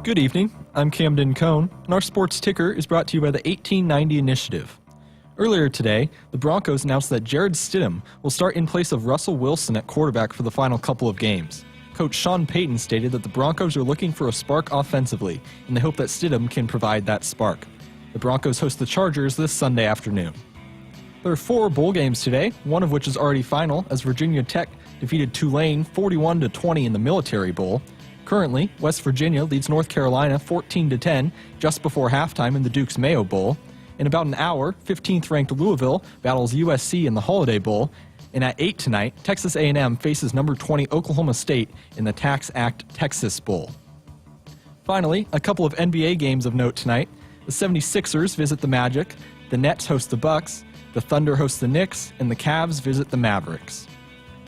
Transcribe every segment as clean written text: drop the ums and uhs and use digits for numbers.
Good evening, I'm Camden Cohn, and our sports ticker is brought to you by the 1890 Initiative. Earlier today, the Broncos announced that Jared Stidham will start in place of Russell Wilson at quarterback for the final couple of games. Coach Sean Payton stated that the Broncos are looking for a spark offensively, and they hope that Stidham can provide that spark. The Broncos host the Chargers this Sunday afternoon. There are 4 bowl games today, one of which is already final, as Virginia Tech defeated Tulane 41-20 in the Military Bowl. Currently, West Virginia leads North Carolina 14-10 just before halftime in the Duke's Mayo Bowl. In about an hour, 15th-ranked Louisville battles USC in the Holiday Bowl. And at 8 tonight, Texas A&M faces number 20 Oklahoma State in the Tax Act Texas Bowl. Finally, a couple of NBA games of note tonight. The 76ers visit the Magic, the Nets host the Bucks, the Thunder host the Knicks, and the Cavs visit the Mavericks.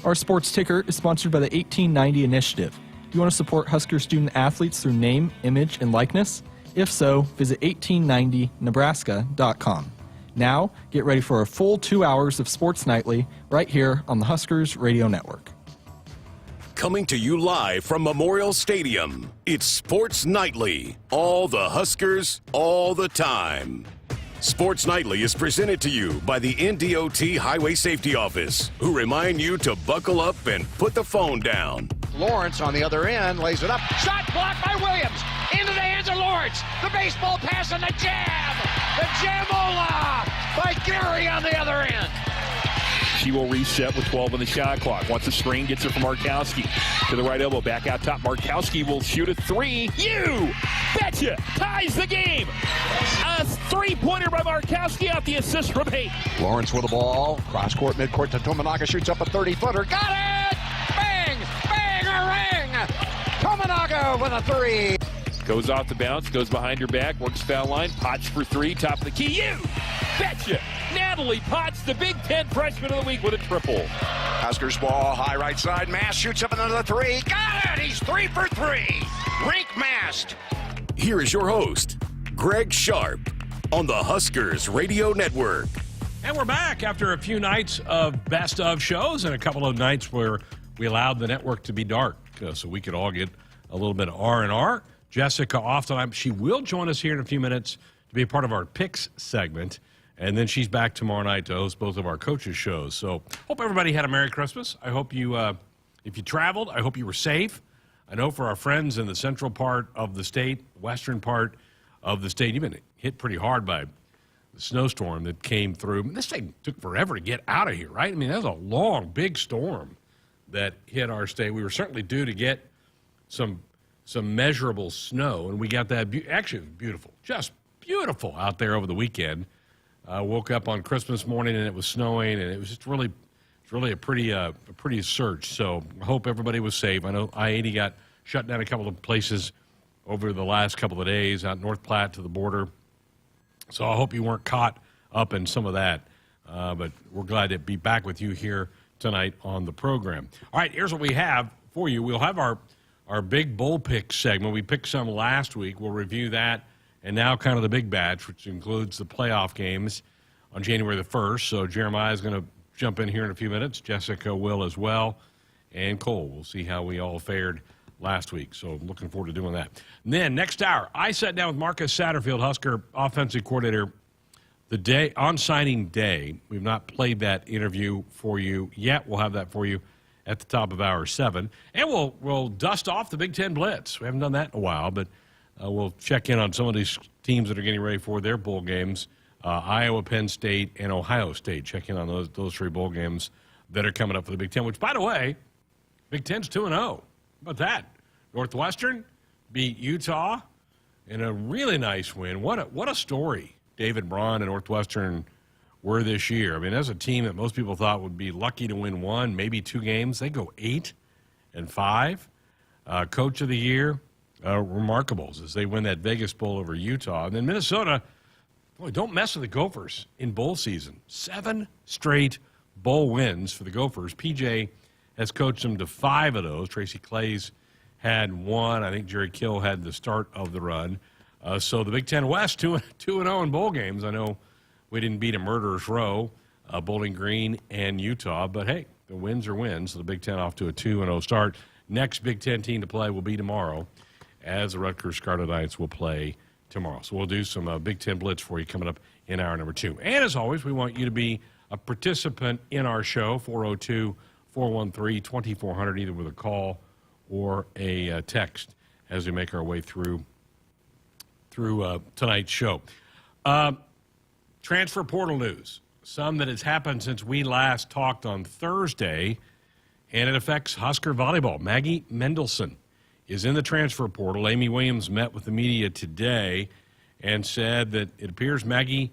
Our sports ticker is sponsored by the 1890 Initiative. Do you want to support Husker student-athletes through name, image, and likeness? If so, visit 1890nebraska.com. Now, get ready for a full 2 hours of Sports Nightly right here on the Huskers Radio Network. Coming to you live from Memorial Stadium, it's Sports Nightly. All the Huskers, all the time. Sports Nightly is presented to you by the NDOT Highway Safety Office, who remind you to buckle up and put the phone down. Lawrence on the other end lays it up. Shot blocked by Williams. Into the hands of Lawrence. The baseball pass and the jam. The jamola by Gary on the other end. She will reset with 12 on the shot clock. Once the screen gets it from Markowski to the right elbow. Back out top. Markowski will shoot a 3. You betcha! Ties the game. A 3-pointer by Markowski off the assist from Hayden. Lawrence with the ball. Cross court, midcourt to Tominaga. Shoots up a 30-footer. Got it! Bang! Bang! A ring! Tominaga with a 3. Goes off the bounce, goes behind her back, works foul line, Potts for 3, top of the key. You betcha! Natalie Potts, the Big Ten Freshman of the Week with a triple. Huskers ball, high right side. Mast shoots up another 3. Got it! He's 3 for 3. Rink Mast. Here is your host, Greg Sharpe, on the Huskers Radio Network. And we're back after a few nights of best of shows and a couple of nights where we allowed the network to be dark so we could all get a little bit of R&R. Jessica off tonight. She will join us here in a few minutes to be a part of our picks segment, and then she's back tomorrow night to host both of our coaches' shows. So hope everybody had a Merry Christmas. I hope you, if you traveled, I hope you were safe. I know for our friends in the central part of the state, western part of the state, you've been hit pretty hard by the snowstorm that came through. This thing took forever to get out of here, right? I mean, that was a long, big storm that hit our state. We were certainly due to get some measurable snow, and we got that. Actually, it was beautiful, just beautiful out there over the weekend. Woke up on Christmas morning and it was snowing, and it was just really a pretty surge. So I hope everybody was safe. I know I-80 got shut down a couple of places over the last couple of days out North Platte to the border. So I hope you weren't caught up in some of that. But we're glad to be back with you here tonight on the program. All right, here's what we have for you. We'll have our big bowl pick segment. We picked some last week. We'll review that. And now kind of the big batch, which includes the playoff games on January the 1st. So Jeremiah is going to jump in here in a few minutes. Jessica will as well. And Cole. We'll see how we all fared last week. So looking forward to doing that. And then next hour, I sat down with Marcus Satterfield, Husker offensive coordinator, the day on signing day. We've not played that interview for you yet. We'll have that for you at the top of hour 7. And we'll dust off the Big Ten Blitz. We haven't done that in a while, but we'll check in on some of these teams that are getting ready for their bowl games. Iowa, Penn State, and Ohio State. Check in on those 3 bowl games that are coming up for the Big Ten, which, by the way, Big Ten's 2-0. How about that? Northwestern beat Utah in a really nice win. What a story David Braun and Northwestern were this year. I mean, that's a team that most people thought would be lucky to win 1, maybe 2 games. They go 8-5. Coach of the year, remarkables as they win that Vegas Bowl over Utah. And then Minnesota, boy, don't mess with the Gophers in bowl season. 7 straight bowl wins for the Gophers. PJ has coached them to 5 of those. Tracy Clays had 1. I think Jerry Kill had the start of the run. So the Big Ten West, 2-0 in bowl games. I know we didn't beat a murderer's row, Bowling Green and Utah, but hey, the wins are wins. So the Big Ten off to a 2-0 start. next Big Ten team to play will be tomorrow, as the Rutgers Scarlet Knights will play tomorrow. So we'll do some Big Ten Blitz for you coming up in hour number 2. And as always, we want you to be a participant in our show, 402-413-2400, either with a call or a text as we make our way through tonight's show. Transfer portal news, some that has happened since we last talked on Thursday, and it affects Husker volleyball. Maggie Mendelson is in the transfer portal. Amy Williams met with the media today and said that it appears Maggie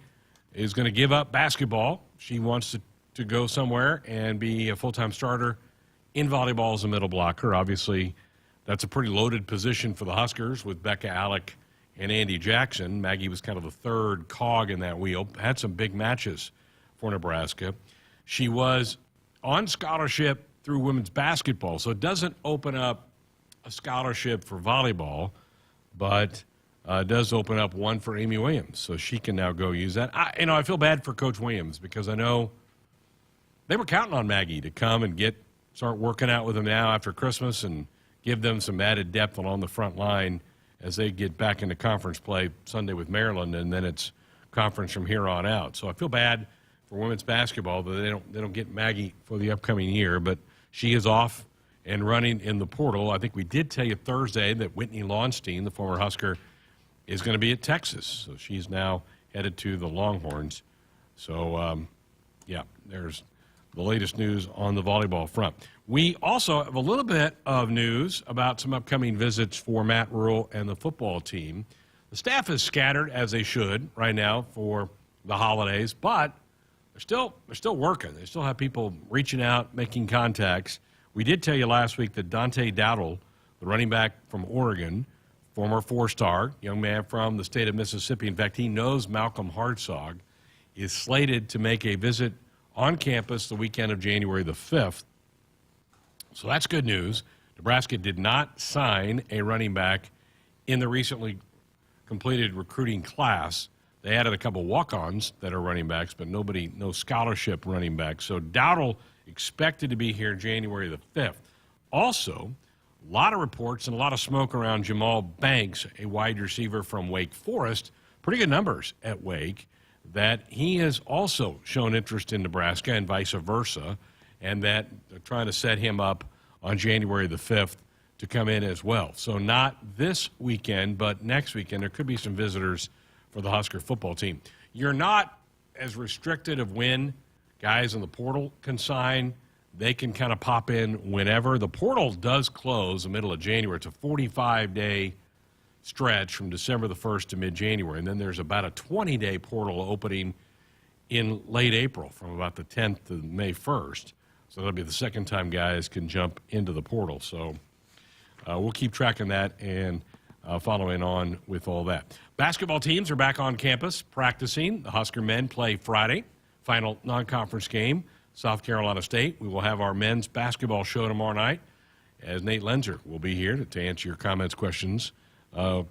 is going to give up basketball. She wants to go somewhere and be a full-time starter in volleyball as a middle blocker. Obviously, that's a pretty loaded position for the Huskers with Becca Alec and Andy Jackson. Maggie was kind of the third cog in that wheel. Had some big matches for Nebraska. She was on scholarship through women's basketball, so it doesn't open up a scholarship for volleyball, but does open up one for Amy Williams, so she can now go use that. I feel bad for Coach Williams because I know they were counting on Maggie to come and start working out with them now after Christmas and give them some added depth on the front line as they get back into conference play Sunday with Maryland, and then it's conference from here on out. So I feel bad for women's basketball that they don't get Maggie for the upcoming year, but she is off and running in the portal. I think we did tell you Thursday that Whitney Launstein, the former Husker, is going to be at Texas. So she's now headed to the Longhorns. So, there's the latest news on the volleyball front. We also have a little bit of news about some upcoming visits for Matt Rule and the football team. The staff is scattered, as they should, right now for the holidays, but they're still working. They still have people reaching out, making contacts. We did tell you last week that Dante Dowdle, the running back from Oregon, former four-star, young man from the state of Mississippi. In fact, he knows Malcolm Hartzog, is slated to make a visit on campus the weekend of January the 5th. So that's good news. Nebraska did not sign a running back in the recently completed recruiting class. They added a couple walk-ons that are running backs, but no scholarship running backs. So Dowdle expected to be here January the 5th. Also, a lot of reports and a lot of smoke around Jamal Banks, a wide receiver from Wake Forest, pretty good numbers at Wake, that he has also shown interest in Nebraska and vice versa, and that they're trying to set him up on January the 5th to come in as well. So not this weekend, but next weekend, there could be some visitors for the Husker football team. You're not as restricted of when guys in the portal can sign. They can kind of pop in whenever. The portal does close the middle of January. It's a 45-day stretch from December the 1st to mid-January. And then there's about a 20-day portal opening in late April from about the 10th to May 1st. So that'll be the second time guys can jump into the portal. So we'll keep tracking that and following on with all that. Basketball teams are back on campus practicing. The Husker men play Friday, final non-conference game, South Carolina State. We will have our men's basketball show tomorrow night as Nate Lenzer will be here to answer your comments, questions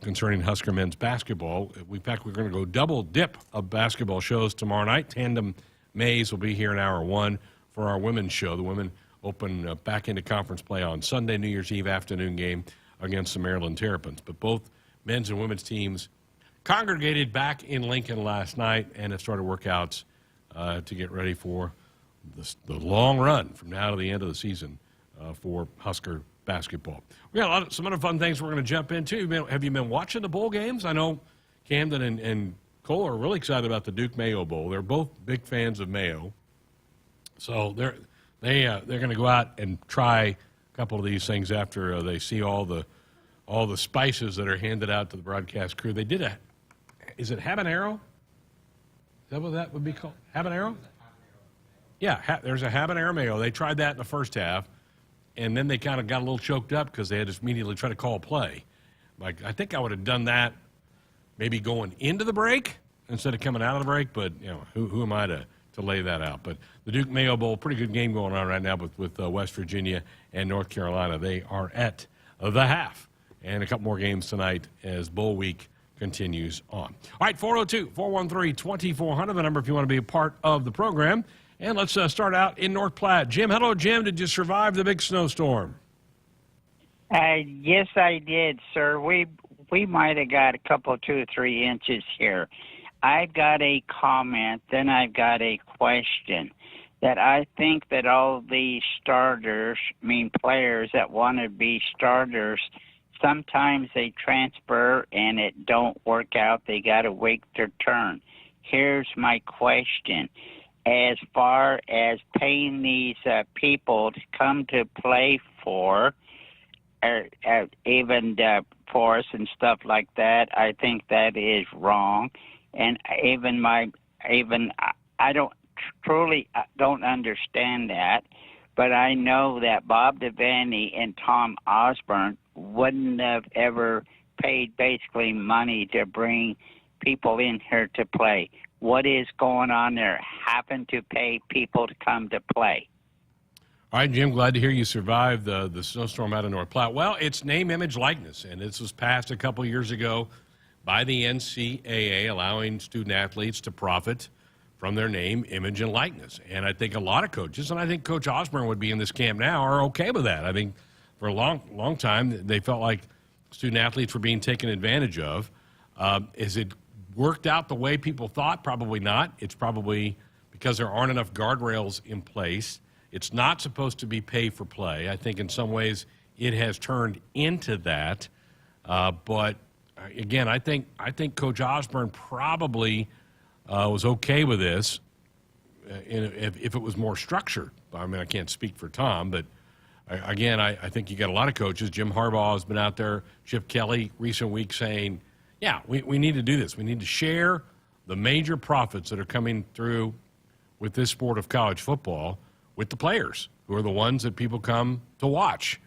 concerning Husker men's basketball. In fact, we're going to go double dip of basketball shows tomorrow night. Tandem Mays will be here in hour 1 for our women's show. The women open back into conference play on Sunday, New Year's Eve afternoon game against the Maryland Terrapins. But both men's and women's teams congregated back in Lincoln last night and have started workouts to get ready for the long run from now to the end of the season for Husker basketball. We got some other fun things we're going to jump into. Have you been watching the bowl games? I know Camden and Cole are really excited about the Duke Mayo Bowl. They're both big fans of Mayo, so they're going to go out and try a couple of these things after they see all the spices that are handed out to the broadcast crew. They did is it habanero? Is that what that would be called? Habanero? Yeah, there's a habanero mayo. They tried that in the first half, and then they kind of got a little choked up because they had to immediately try to call play. Like, I think I would have done that maybe going into the break instead of coming out of the break, but who am I to lay that out? But the Duke Mayo Bowl, pretty good game going on right now with West Virginia and North Carolina. They are at the half, and a couple more games tonight as bowl week continues on. All right, 402-413-2400, the number if you want to be a part of the program. And let's start out in North Platte. Jim, hello, Jim. Did you survive the big snowstorm? Yes, I did, sir. We might have got a couple, 2 or 3 inches here. I've got a comment, then I've got a question. That I think that all these players that want to be starters, sometimes they transfer and it don't work out. They got to wait their turn. Here's my question. As far as paying these people to come to play for, even for us and stuff like that, I think that is wrong. And I don't understand that, but I know that Bob Devaney and Tom Osborne wouldn't have ever paid basically money to bring people in here to play. What is going on there? Having to pay people to come to play. All right, Jim, glad to hear you survived the snowstorm out of North Platte. Well, it's name, image, likeness, and this was passed a couple years ago by the NCAA, allowing student athletes to profit from their name, image, and likeness. And I think a lot of coaches, and I think Coach Osborne would be in this camp now, are okay with that. I think for a long time, they felt like student athletes were being taken advantage of. Is it worked out the way people thought? Probably not. It's probably because there aren't enough guardrails in place. It's not supposed to be pay for play. I think in some ways it has turned into that. But again, I think Coach Osborne probably was okay with this if it was more structured. I mean, I can't speak for Tom, but again, I think you got a lot of coaches. Jim Harbaugh has been out there, Chip Kelly, recent weeks saying, yeah, we need to do this. We need to share the major profits that are coming through with this sport of college football with the players, who are the ones that people come to watch.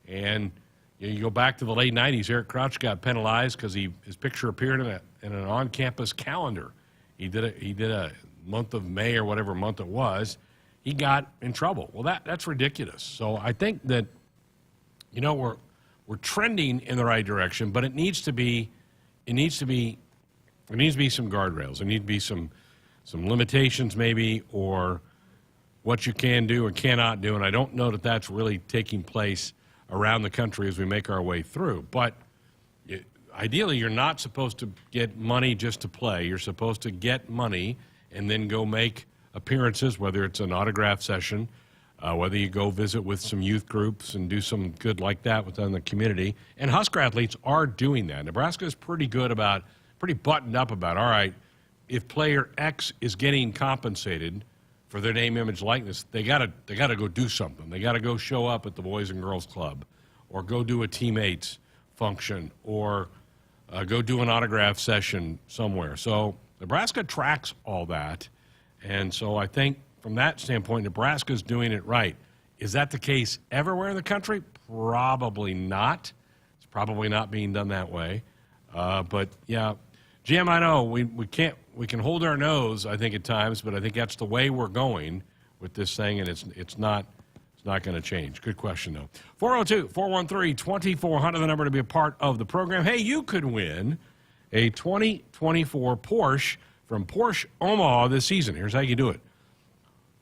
And you go back to the late 90s, Eric Crouch got penalized because his picture appeared in an on-campus calendar. He did a month of May or whatever month it was. He got in trouble. Well, that's ridiculous. So I think that, we're trending in the right direction, but it needs to be some guardrails. There need to be some limitations maybe, or what you can do or cannot do. And I don't know that that's really taking place around the country as we make our way through. But ideally, you're not supposed to get money just to play. You're supposed to get money and then go make appearances, whether it's an autograph session, whether you go visit with some youth groups and do some good like that within the community. And Husker athletes are doing that. Nebraska is pretty buttoned up about, all right, if player X is getting compensated for their name, image, likeness, they gotta go do something. They gotta go show up at the Boys and Girls Club, or go do a teammates function, or go do an autograph session somewhere. So Nebraska tracks all that, and so I think from that standpoint, Nebraska's doing it right. Is that the case everywhere in the country? Probably not. It's probably not being done that way. But yeah, Jim, I know we can hold our nose, I think, at times, but I think that's the way we're going with this thing, and it's not going to change. Good question, though. 402-413-2400, the number to be a part of the program. Hey, you could win a 2024 Porsche from Porsche Omaha this season. Here's how you do it.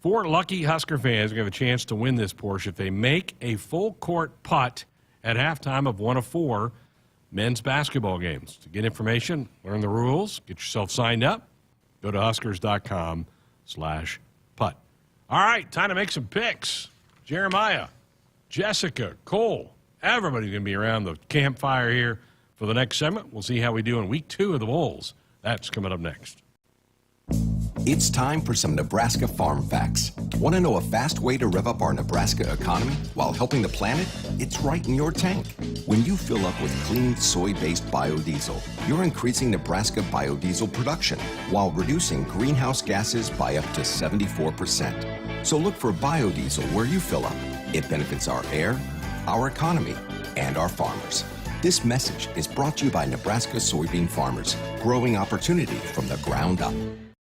4 lucky Husker fans are going to have a chance to win this Porsche if they make a full-court putt at halftime of one of 4 men's basketball games. To get information, learn the rules, get yourself signed up, go to Huskers.com/putt. All right, time to make some picks. Jeremiah, Jessica, Cole, everybody's going to be around the campfire here for the next segment. We'll see how we do in week 2 of the Bulls. That's coming up next. It's time for some Nebraska farm facts. Want to know a fast way to rev up our Nebraska economy while helping the planet? It's right in your tank. When you fill up with clean soy-based biodiesel, you're increasing Nebraska biodiesel production while reducing greenhouse gases by up to 74%. So look for biodiesel where you fill up. It benefits our air, our economy, and our farmers. This message is brought to you by Nebraska soybean farmers, growing opportunity from the ground up.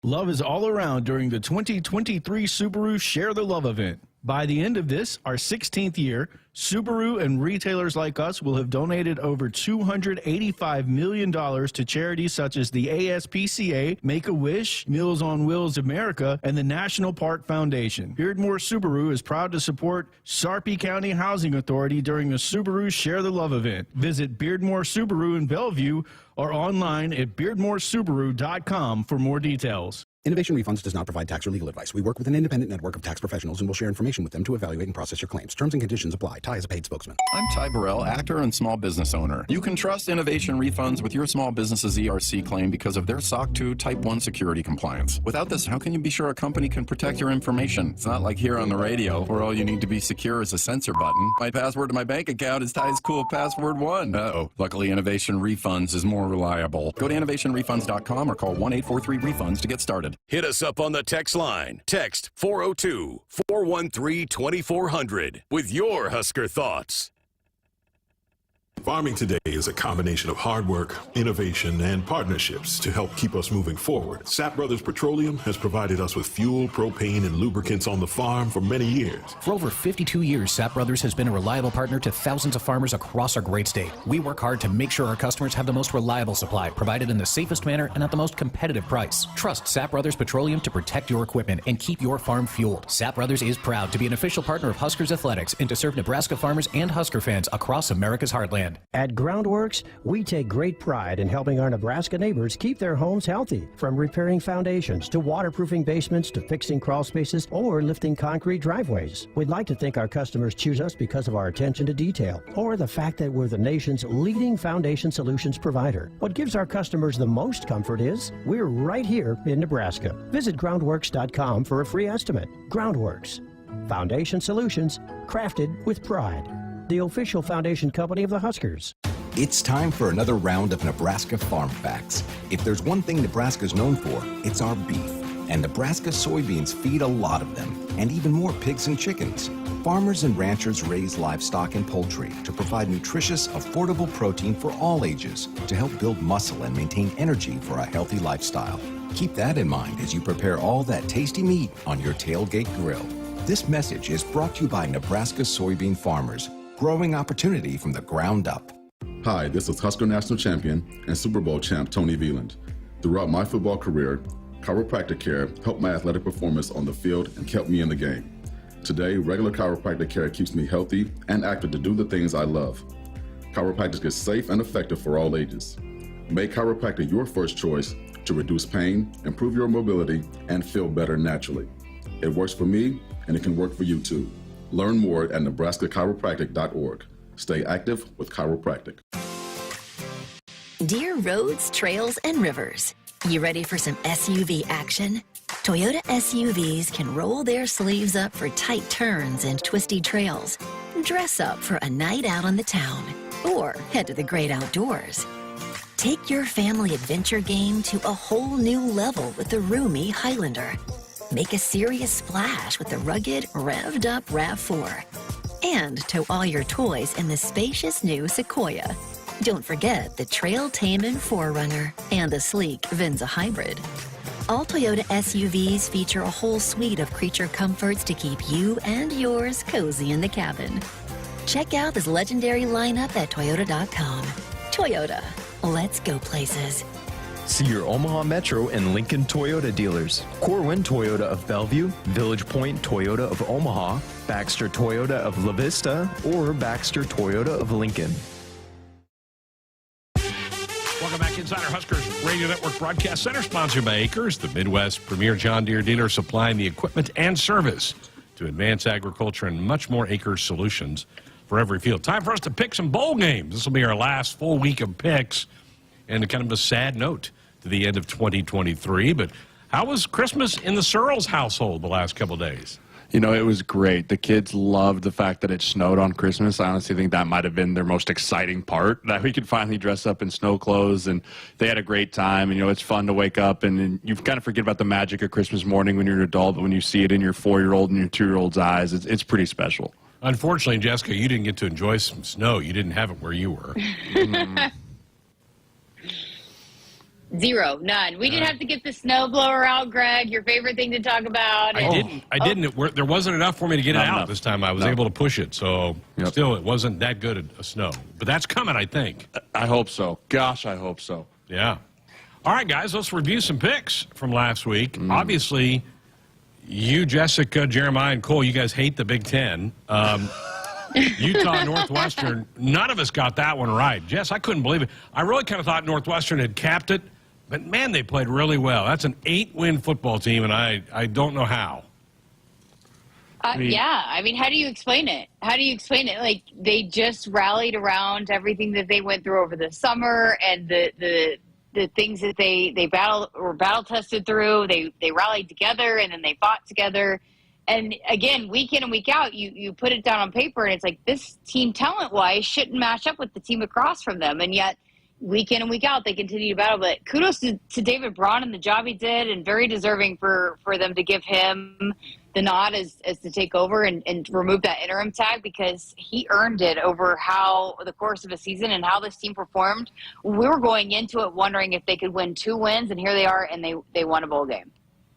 Love is all around during the 2023 Subaru Share the Love event. By the end of this, our 16th year, Subaru and retailers like us will have donated over $285 million to charities such as the ASPCA, Make-A-Wish, Meals on Wheels America, and the National Park Foundation. Beardmore Subaru is proud to support Sarpy County Housing Authority during the Subaru Share the Love event. Visit Beardmore Subaru in Bellevue or online at beardmoresubaru.com for more details. Innovation Refunds does not provide tax or legal advice. We work with an independent network of tax professionals and will share information with them to evaluate and process your claims. Terms and conditions apply. Ty is a paid spokesman. I'm Ty Burrell, actor and small business owner. You can trust Innovation Refunds with your small business's ERC claim because of their SOC 2 Type 1 security compliance. Without this, how can you be sure a company can protect your information? It's not like here on the radio, where all you need to be secure is a censor button. My password to my bank account is Ty's cool password 1. Uh-oh. Luckily, Innovation Refunds is more reliable. Go to innovationrefunds.com or call 1-843-REFUNDS to get started. Hit us up on the text line. Text 402-413-2400 with your Husker thoughts. Farming today is a combination of hard work, innovation, and partnerships to help keep us moving forward. Sapp Brothers Petroleum has provided us with fuel, propane, and lubricants on the farm for many years. For over 52 years, Sapp Brothers has been a reliable partner to thousands of farmers across our great state. We work hard to make sure our customers have the most reliable supply, provided in the safest manner and at the most competitive price. Trust Sapp Brothers Petroleum to protect your equipment and keep your farm fueled. Sapp Brothers is proud to be an official partner of Huskers Athletics and to serve Nebraska farmers and Husker fans across America's heartland. At Groundworks, we take great pride in helping our Nebraska neighbors keep their homes healthy. From repairing foundations to waterproofing basements to fixing crawl spaces or lifting concrete driveways. We'd like to think our customers choose us because of our attention to detail or the fact that we're the nation's leading foundation solutions provider. What gives our customers the most comfort is we're right here in Nebraska. Visit groundworks.com for a free estimate. Groundworks, foundation solutions crafted with pride. The official foundation company of the Huskers. It's time for another round of Nebraska Farm Facts. If there's one thing Nebraska's known for, it's our beef. And Nebraska soybeans feed a lot of them, and even more pigs and chickens. Farmers and ranchers raise livestock and poultry to provide nutritious, affordable protein for all ages to help build muscle and maintain energy for a healthy lifestyle. Keep that in mind as you prepare all that tasty meat on your tailgate grill. This message is brought to you by Nebraska soybean farmers, growing opportunity from the ground up. Hi, this is Husker National Champion and Super Bowl champ Tony Veland. Throughout my football career, chiropractic care helped my athletic performance on the field and kept me in the game. Today, regular chiropractic care keeps me healthy and active to do the things I love. Chiropractic is safe and effective for all ages. Make chiropractic your first choice to reduce pain, improve your mobility, and feel better naturally. It works for me, and it can work for you too. Learn more at nebraska-chiropractic.org. Stay active with chiropractic. Dear roads, trails, and rivers, you ready for some SUV action? Toyota SUVs can roll their sleeves up for tight turns and twisty trails, dress up for a night out on the town, or head to the great outdoors. Take your family adventure game to a whole new level with the roomy Highlander. Make a serious splash with the rugged, revved-up RAV4. And tow all your toys in the spacious new Sequoia. Don't forget the trail-taming 4Runner and the sleek Venza Hybrid. All Toyota SUVs feature a whole suite of creature comforts to keep you and yours cozy in the cabin. Check out this legendary lineup at Toyota.com. Toyota, let's go places. See your Omaha Metro and Lincoln Toyota dealers. Corwin Toyota of Bellevue, Village Point Toyota of Omaha, Baxter Toyota of La Vista, or Baxter Toyota of Lincoln. Welcome back inside our Huskers Radio Network Broadcast Center, sponsored by Acres, the Midwest premier John Deere dealer supplying the equipment and service to advance agriculture and much more Acres solutions for every field. Time for us to pick some bowl games. This will be our last full week of picks, and kind of a sad note to the end of 2023. But how was Christmas in the Searles household the last couple of days? You know, it was great. The kids loved the fact that it snowed on Christmas. I honestly think that might have been their most exciting part, that we could finally dress up in snow clothes, and they had a great time. And, you know, it's fun to wake up, and you kind of forget about the magic of Christmas morning when you're an adult, but when you see it in your 4-year-old and your 2-year-old's eyes, it's pretty special. Unfortunately, Jessica, you didn't get to enjoy some snow. You didn't have it where you were. Zero, none. We didn't have to get the snowblower out, Greg, your favorite thing to talk about. I didn't. There wasn't enough for me to get it out this time. I was able to push it, so still it wasn't that good a snow. But that's coming, I think. I hope so. Gosh, I hope so. Yeah. All right, guys, let's review some picks from last week. Obviously, you, Jessica, Jeremiah, and Cole, you guys hate the Big Ten. Utah, Northwestern, none of us got that one right. Jess, I couldn't believe it. I really kind of thought Northwestern had capped it, but, man, they played really well. That's an 8-win football team, and I don't know how. Yeah, I mean, how do you explain it? How do you explain it? Like, they just rallied around everything that they went through over the summer and the things that they battle tested through. They rallied together, and then they fought together. And again, week in and week out, you put it down on paper, and it's like this team talent-wise shouldn't match up with the team across from them. And yet, week in and week out, they continue to battle. But kudos to David Braun and the job he did, and very deserving for them to give him the nod as to take over and remove that interim tag, because he earned it over how the course of a season and how this team performed. We were going into it wondering if they could win 2 wins, and here they are, and they won a bowl game.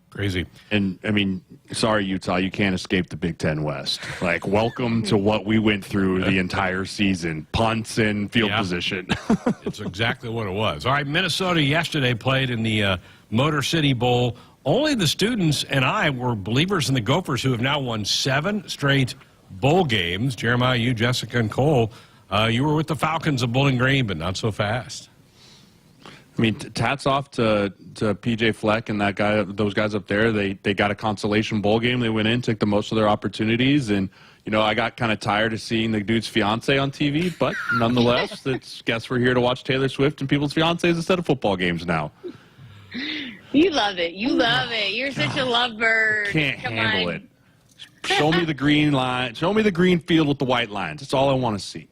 Crazy. And, I mean, sorry, Utah, you can't escape the Big Ten West. Like, welcome to what we went through the entire season. Punts and field position. It's exactly what it was. All right, Minnesota yesterday played in the Motor City Bowl. Only the students and I were believers in the Gophers, who have now won 7 straight bowl games. Jeremiah, you, Jessica, and Cole, you were with the Falcons of Bowling Green, but not so fast. I mean, tats off to PJ Fleck and those guys up there. They got a consolation bowl game. They went in, took the most of their opportunities, and I got kind of tired of seeing the dude's fiance on TV. But nonetheless, guess we're here to watch Taylor Swift and people's fiancés instead of football games now. You love it. You love it. You're such a lovebird. Can't handle it. Show me the green line. Show me the green field with the white lines. That's all I want to see.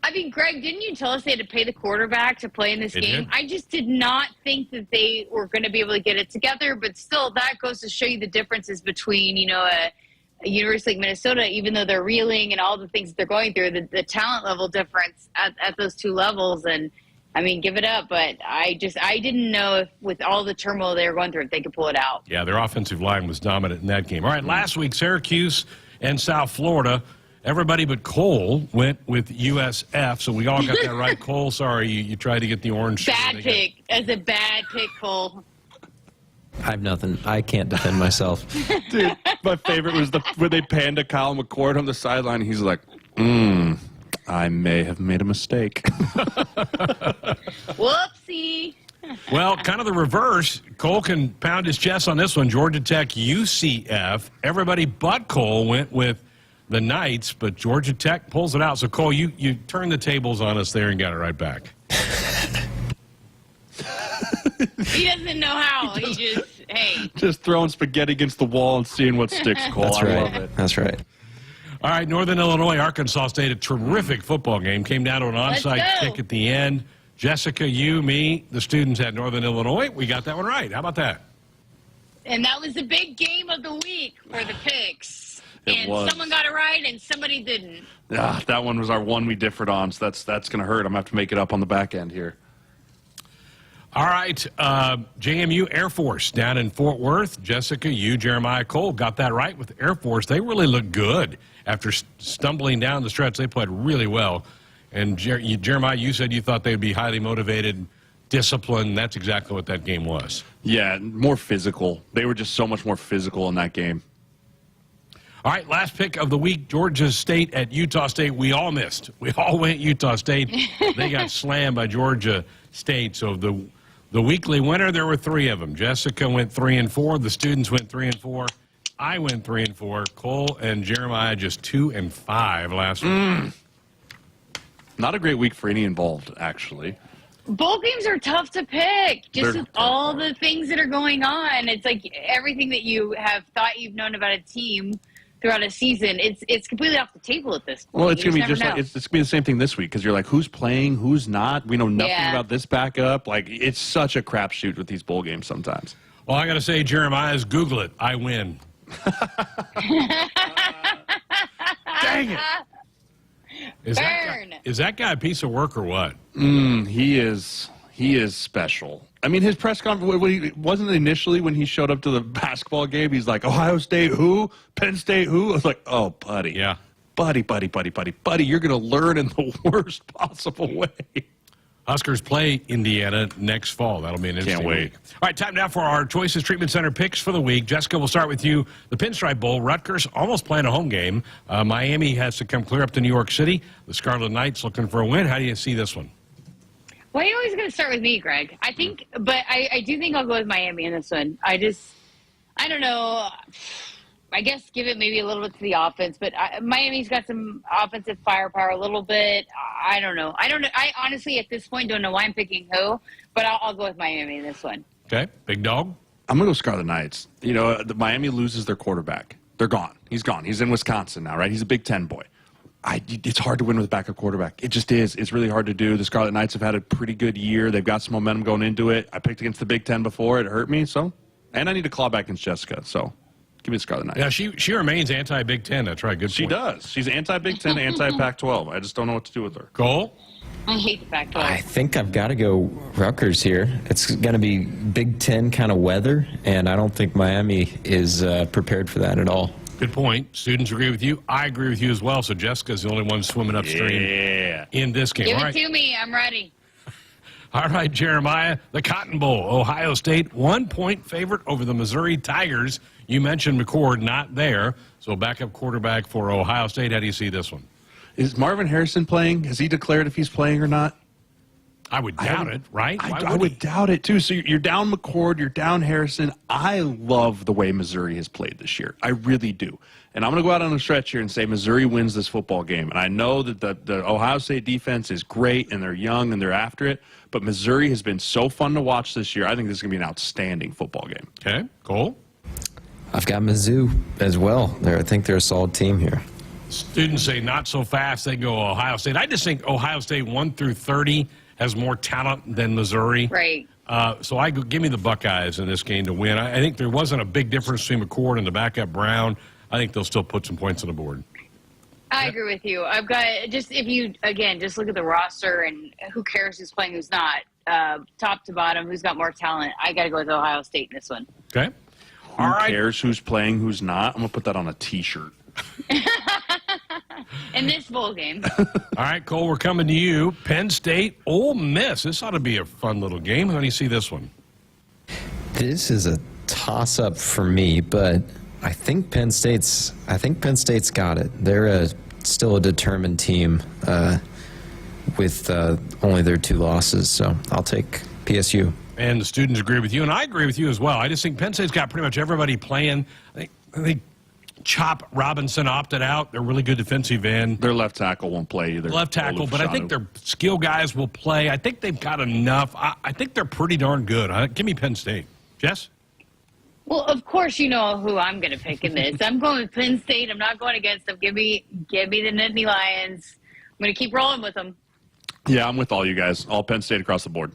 I mean, Greg, didn't you tell us they had to pay the quarterback to play in this game? I just did not think that they were going to be able to get it together, but still, that goes to show you the differences between, a university like Minnesota, even though they're reeling and all the things that they're going through, the talent level difference at those 2 levels. And, I mean, give it up, but I didn't know if with all the turmoil they were going through, if they could pull it out. Yeah, their offensive line was dominant in that game. All right, last week, Syracuse and South Florida. Everybody but Cole went with USF, so we all got that right. Cole, sorry, you tried to get the orange. Bad pick. As a bad pick, Cole. I have nothing. I can't defend myself. Dude, my favorite was when they panned to Kyle McCord on the sideline. He's like, I may have made a mistake. Whoopsie. Well, kind of the reverse. Cole can pound his chest on this one. Georgia Tech, UCF. Everybody but Cole went with the Knights, but Georgia Tech pulls it out. So, Cole, you turned the tables on us there and got it right back. He doesn't know how. Just throwing spaghetti against the wall and seeing what sticks, Cole. That's right. I love it. That's right. All right, Northern Illinois, Arkansas State, a terrific football game. Came down to an onside kick at the end. Jessica, you, me, the students at Northern Illinois, we got that one right. How about that? And that was the big game of the week for the picks. Someone got it right and somebody didn't. That one was our one we differed on, so that's going to hurt. I'm going to have to make it up on the back end here. All right, JMU Air Force down in Fort Worth. Jessica, you, Jeremiah, Cole got that right with Air Force. They really looked good after stumbling down the stretch. They played really well. And Jeremiah, you said you thought they'd be highly motivated, disciplined. That's exactly what that game was. Yeah, more physical. They were just so much more physical in that game. All right, last pick of the week, Georgia State at Utah State. We all missed. We all went Utah State. They got slammed by Georgia State. So the weekly winner, there were 3 of them. Jessica went 3-4. The students went 3-4. I went 3-4. Cole and Jeremiah just 2-5 last week. Not a great week for any involved, actually. Bowl games are tough to pick, just with all the things that are going on. It's like everything that you have thought you've known about a team throughout a season, it's completely off the table at this point. Well, it's going to be just like it's going to be the same thing this week because you're like, who's playing, who's not? We know nothing about this backup. Like, it's such a crapshoot with these bowl games sometimes. Well, I got to say, Jeremiah's Google it. I win. Dang it. Is that guy a piece of work or what? He is special. I mean, his press conference, wasn't it initially when he showed up to the basketball game, he's like, Ohio State who? Penn State who? I was like, oh, buddy. Yeah. Buddy, you're going to learn in the worst possible way. Huskers play Indiana next fall. That'll be an interesting Can't wait. week. All right, time now for our Choices Treatment Center picks for the week. Jessica, we'll start with you. The Pinstripe Bowl, Rutgers almost playing a home game. Miami has to come clear up to New York City. The Scarlet Knights looking for a win. How do you see this one? Well, you're always going to start with me, Greg. I think, but I do think I'll go with Miami in this one. I don't know. I guess give it maybe a little bit to the offense, but Miami's got some offensive firepower a little bit. I don't know. I honestly, at this point, don't know why I'm picking who, but I'll go with Miami in this one. Okay. Big dog? I'm going to go Scarlet Knights. You know, Miami loses their quarterback. They're gone. He's gone. He's in Wisconsin now, right? He's a Big Ten boy. It's hard to win with a backup quarterback. It just is. It's really hard to do. The Scarlet Knights have had a pretty good year. They've got some momentum going into it. I picked against the Big Ten before. It hurt me, and I need to claw back against Jessica, so give me the Scarlet Knights. Yeah, she remains anti-Big Ten. That's right. Good point. She does. She's anti-Big Ten, anti-Pac-12. I just don't know what to do with her. Cole? I hate the Pac-12. I think I've got to go Rutgers here. It's going to be Big Ten kind of weather, and I don't think Miami is prepared for that at all. Good point. Students agree with you. I agree with you as well. So Jessica's the only one swimming upstream in this game. Give All it right. to me. I'm ready. All right, Jeremiah, the Cotton Bowl. Ohio State, 1-point favorite over the Missouri Tigers. You mentioned McCord, not there. So backup quarterback for Ohio State. How do you see this one? Is Marvin Harrison playing? Has he declared if he's playing or not? I would doubt it, right? I would doubt it, too. So you're down McCord, you're down Harrison. I love the way Missouri has played this year. I really do. And I'm going to go out on a stretch here and say Missouri wins this football game. And I know that the Ohio State defense is great, and they're young, and they're after it. But Missouri has been so fun to watch this year. I think this is going to be an outstanding football game. Okay, Cole? I've got Mizzou as well. I think they're a solid team here. Students say not so fast. They go Ohio State. I just think Ohio State 1 through 30 has more talent than Missouri. Right. So give me the Buckeyes in this game to win. I think there wasn't a big difference between McCord and the backup Brown. I think they'll still put some points on the board. I agree with you. I've got just look at the roster and who cares who's playing, who's not, top to bottom, who's got more talent. I got to go with Ohio State in this one. Okay. Who cares who's playing, who's not? I'm going to put that on a T-shirt. In this bowl game. All right, Cole, we're coming to you. Penn State, Ole Miss. This ought to be a fun little game. How do you see this one? This is a toss-up for me, but I think Penn State's got it. They're still a determined team with only their 2 losses, so I'll take PSU. And the students agree with you, and I agree with you as well. I just think Penn State's got pretty much everybody playing. I think Chop Robinson opted out. They're really good defensive end. Their left tackle won't play either. Left tackle, but I think their skill guys will play. I think they've got enough. I think they're pretty darn good. Give me Penn State. Jess? Well, of course you know who I'm going to pick in this. I'm going with Penn State. I'm not going against them. Give me the Nittany Lions. I'm going to keep rolling with them. Yeah, I'm with all you guys. All Penn State across the board.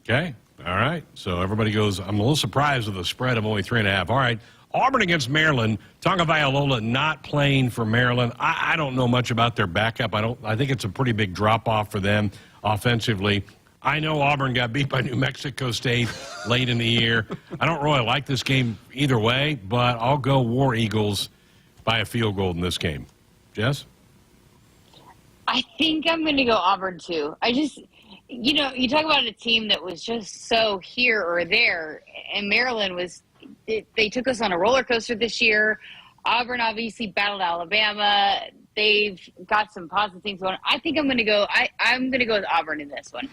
Okay. All right. So everybody goes, I'm a little surprised with the spread of only 3.5. All right. Auburn against Maryland. Tagovailoa not playing for Maryland. I don't know much about their backup. I think it's a pretty big drop-off for them offensively. I know Auburn got beat by New Mexico State late in the year. I don't really like this game either way, but I'll go War Eagles by a field goal in this game. Jess? I think I'm going to go Auburn, too. You talk about a team that was just so here or there, and Maryland they took us on a roller coaster this year. Auburn obviously battled Alabama. They've got some positive things going on. I think I'm going to go with Auburn in this one.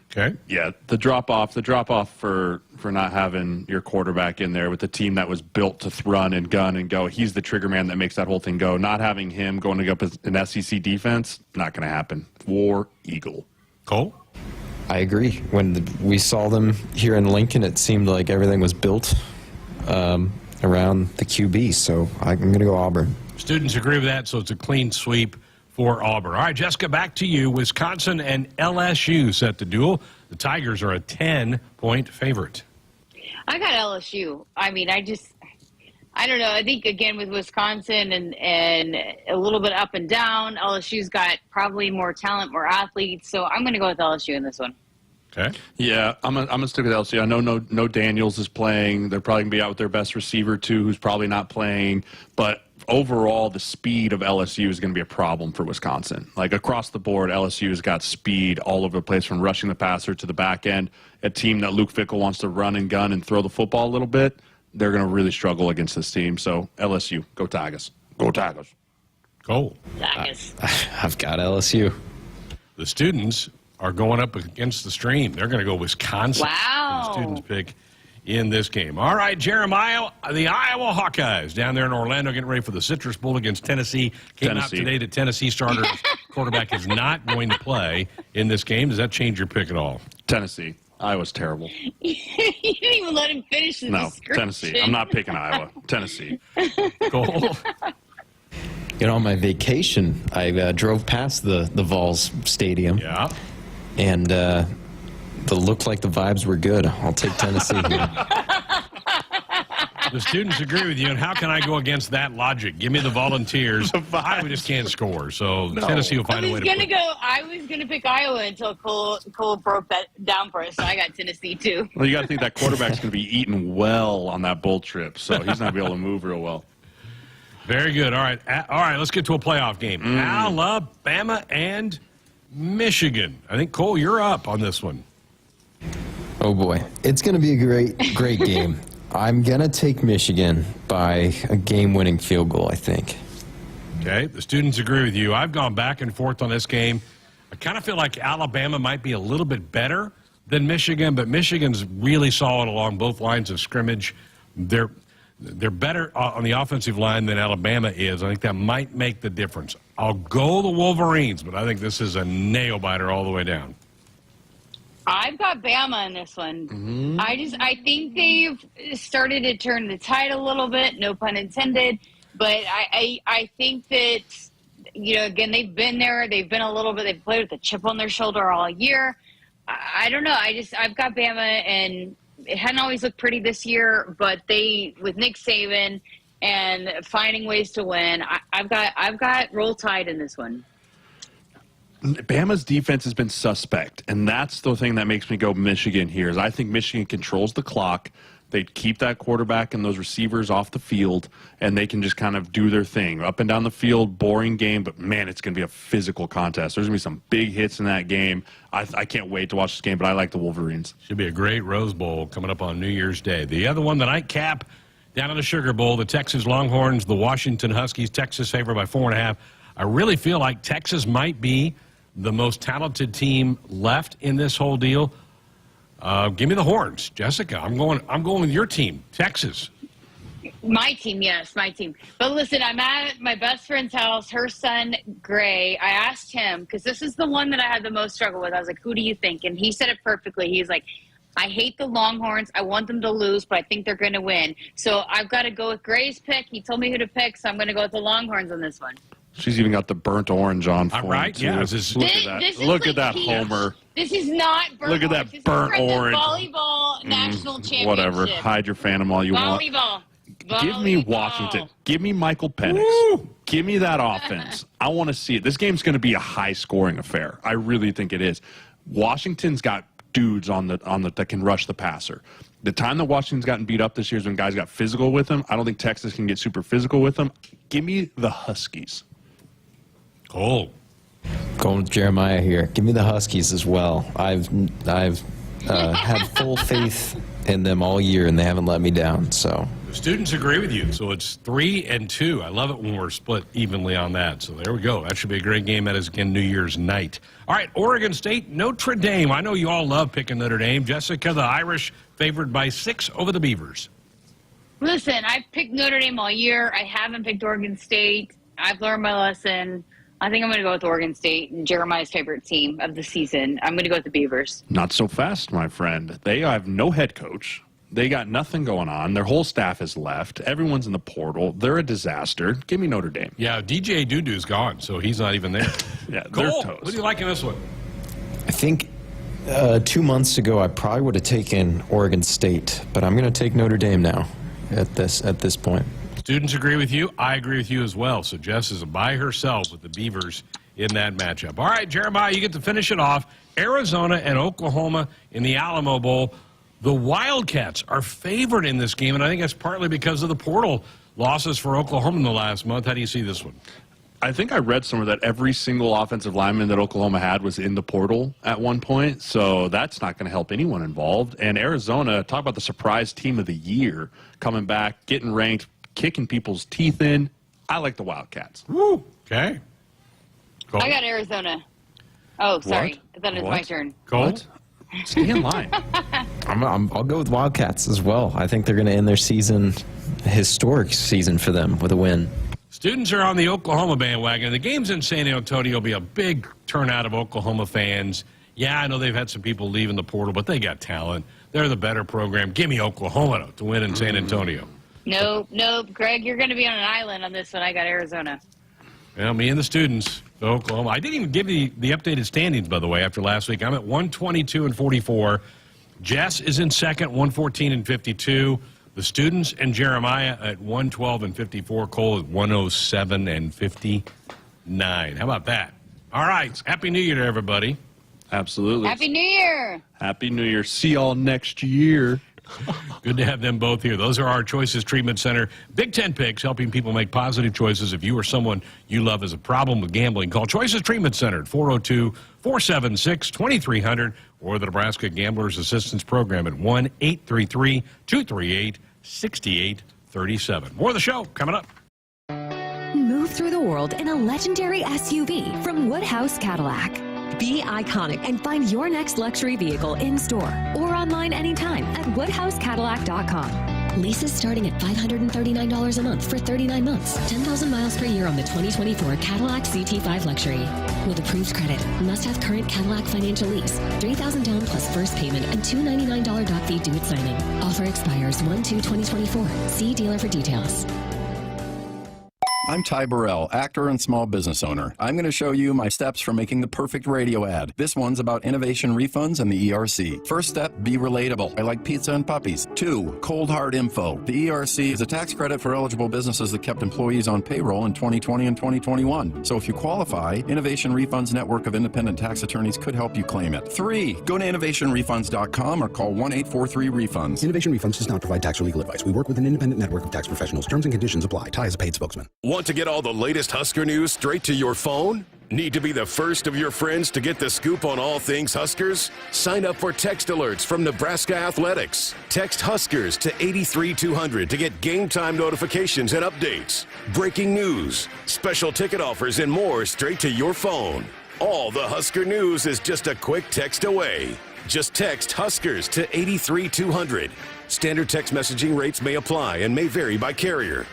Okay. Yeah, the drop off for not having your quarterback in there with the team that was built to run and gun and go. He's the trigger man that makes that whole thing go. Not having him going up as an SEC defense, not going to happen. War Eagle. Cole? I agree. When we saw them here in Lincoln, it seemed like everything was built around the QB, so I'm going to go Auburn. Students agree with that, so it's a clean sweep for Auburn. All right, Jessica, back to you. Wisconsin and LSU set the duel. The Tigers are a 10-point favorite. I got LSU. I mean, I don't know. I think, again, with Wisconsin and a little bit up and down, LSU's got probably more talent, more athletes, so I'm going to go with LSU in this one. Okay. Yeah, I'm gonna stick with LSU. I know no Daniels is playing. They're probably gonna be out with their best receiver too, who's probably not playing. But overall, the speed of LSU is gonna be a problem for Wisconsin. Like across the board, LSU has got speed all over the place, from rushing the passer to the back end. A team that Luke Fickell wants to run and gun and throw the football a little bit, they're gonna really struggle against this team. So LSU, go Tigers, go Tigers, go Tigers. I've got LSU. The students are going up against the stream. They're going to go Wisconsin. Wow. The students pick in this game. All right, Jeremiah, the Iowa Hawkeyes down there in Orlando getting ready for the Citrus Bowl against Tennessee. Came out today that Tennessee starter quarterback is not going to play in this game. Does that change your pick at all? Tennessee. Iowa's terrible. You didn't even let him finish the description. Tennessee. I'm not picking Iowa. Tennessee. Cole? You know, on my vacation, I drove past the Vols Stadium. Yeah. And it looked like the vibes were good. I'll take Tennessee here. The students agree with you, and how can I go against that logic? Give me the Volunteers. Iowa just can't score, so Tennessee will find a way to play. I was going to pick Iowa until Cole broke that down for us, so I got Tennessee, too. Well, you got to think that quarterback's going to be eating well on that bowl trip, so he's not going to be able to move real well. Very good. All right, let's get to a playoff game. Alabama and Michigan. I think, Cole, you're up on this one. Oh, boy. It's going to be a great game. I'm going to take Michigan by a game-winning field goal, I think. Okay, the students agree with you. I've gone back and forth on this game. I kind of feel like Alabama might be a little bit better than Michigan, but Michigan's really solid along both lines of scrimmage. They're better on the offensive line than Alabama is. I think that might make the difference. I'll go the Wolverines, but I think this is a nail-biter all the way down. I've got Bama in this one. Mm-hmm. I think they've started to turn the tide a little bit, no pun intended. But I think that, again, they've been there. They've been a little bit, they've played with a chip on their shoulder all year. I don't know. I've got Bama, and it hadn't always looked pretty this year, but with Nick Saban and finding ways to win, I've got Roll Tide in this one. Bama's defense has been suspect, and that's the thing that makes me go Michigan here. Is I think Michigan controls the clock. They keep that quarterback and those receivers off the field, and they can just kind of do their thing. Up and down the field, boring game, but, man, it's going to be a physical contest. There's going to be some big hits in that game. I can't wait to watch this game, but I like the Wolverines. Should be a great Rose Bowl coming up on New Year's Day. The other one, the nightcap down in the Sugar Bowl, the Texas Longhorns, the Washington Huskies, Texas favored by 4.5. I really feel like Texas might be the most talented team left in this whole deal. Give me the Horns, Jessica. I'm going with your team, Texas. My team, yes, my team. But listen, I'm at my best friend's house. Her son, Gray, I asked him, because this is the one that I had the most struggle with. I was like, who do you think? And he said it perfectly. He's like, I hate the Longhorns. I want them to lose, but I think they're going to win. So I've got to go with Gray's pick. He told me who to pick, so I'm going to go with the Longhorns on this one. She's even got the burnt orange on for right? him, too. Yeah. Look at that. Look at that homer. This is not burnt Look at orange. that burnt this is orange. The volleyball national championship. Whatever. Hide your phantom all you want. Give me Washington. Give me Michael Penix. Woo! Give me that offense. I want to see it. This game's going to be a high-scoring affair. I really think it is. Washington's got dudes on the that can rush the passer. The time that Washington's gotten beat up this year is when guys got physical with them. I don't think Texas can get super physical with them. Give me the Huskies. Cole. Going with Jeremiah here. Give me the Huskies as well. I've had full faith in them all year, and they haven't let me down. So the students agree with you. So it's 3-2. I love it when we're split evenly on that. So there we go. That should be a great game. That is, again, New Year's night. All right, Oregon State, Notre Dame. I know you all love picking Notre Dame. Jessica, the Irish favored by 6 over the Beavers. Listen, I've picked Notre Dame all year. I haven't picked Oregon State. I've learned my lesson. I think I'm going to go with Oregon State, Jeremiah's favorite team of the season. I'm going to go with the Beavers. Not so fast, my friend. They have no head coach. They got nothing going on. Their whole staff is left. Everyone's in the portal. They're a disaster. Give me Notre Dame. Yeah, DJ Dudu's gone, so he's not even there. Yeah, Cole, they're toast. what do you like in this one? I think 2 months ago I probably would have taken Oregon State, but I'm going to take Notre Dame now at this point. Students agree with you. I agree with you as well. So Jess is by herself with the Beavers in that matchup. All right, Jeremiah, you get to finish it off. Arizona and Oklahoma in the Alamo Bowl. The Wildcats are favored in this game, and I think that's partly because of the portal losses for Oklahoma in the last month. How do you see this one? I think I read somewhere that every single offensive lineman that Oklahoma had was in the portal at one point, so that's not going to help anyone involved. And Arizona, talk about the surprise team of the year, coming back, getting ranked, kicking people's teeth in. I like the Wildcats. Woo. Okay. Cole? I got Arizona. Oh, sorry. What? I thought it was my turn. What? Stay in line. I'll go with Wildcats as well. I think they're going to end their season, a historic season for them, with a win. Students are on the Oklahoma bandwagon. The game's in San Antonio. Will be a big turnout of Oklahoma fans. Yeah, I know they've had some people leaving the portal, but they got talent. They're the better program. Give me Oklahoma to win in San Antonio. Nope. Greg, you're going to be on an island on this one. I got Arizona. Well, me and the students, Oklahoma. I didn't even give you the updated standings, by the way, after last week. I'm at 122-44. Jess is in second, 114-52. The students and Jeremiah at 112-54. Cole at 107-59. How about that? All right. Happy New Year to everybody. Absolutely. Happy New Year. Happy New Year. See y'all next year. Good to have them both here. Those are our Choices Treatment Center Big Ten picks, helping people make positive choices. If you or someone you love has a problem with gambling, call Choices Treatment Center at 402-476-2300 or the Nebraska Gamblers Assistance Program at 1-833-238-6837. More of the show coming up. Move through the world in a legendary SUV from Woodhouse Cadillac. Be iconic and find your next luxury vehicle in store or online anytime at woodhousecadillac.com. Leases starting at $539 a month for 39 months. 10,000 miles per year on the 2024 Cadillac CT5 Luxury. With approved credit, must have current Cadillac financial lease, $3,000 down plus first payment, and $299 doc fee due at signing. Offer expires 1/2/2024. See dealer for details. I'm Ty Burrell, actor and small business owner. I'm going to show you my steps for making the perfect radio ad. This one's about innovation refunds and the ERC. First step, be relatable. I like pizza and puppies. 2, cold hard info. The ERC is a tax credit for eligible businesses that kept employees on payroll in 2020 and 2021. So if you qualify, Innovation Refunds Network of Independent Tax Attorneys could help you claim it. 3, go to innovationrefunds.com or call 1-843-REFUNDS. Innovation Refunds does not provide tax or legal advice. We work with an independent network of tax professionals. Terms and conditions apply. Ty is a paid spokesman. Want to get all the latest Husker news straight to your phone? Need to be the first of your friends to get the scoop on all things Huskers? Sign up for text alerts from Nebraska Athletics. Text Huskers to 83200 to get game time notifications and updates, breaking news, special ticket offers, and more straight to your phone. All the Husker news is just a quick text away. Just text Huskers to 83200. Standard text messaging rates may apply and may vary by carrier.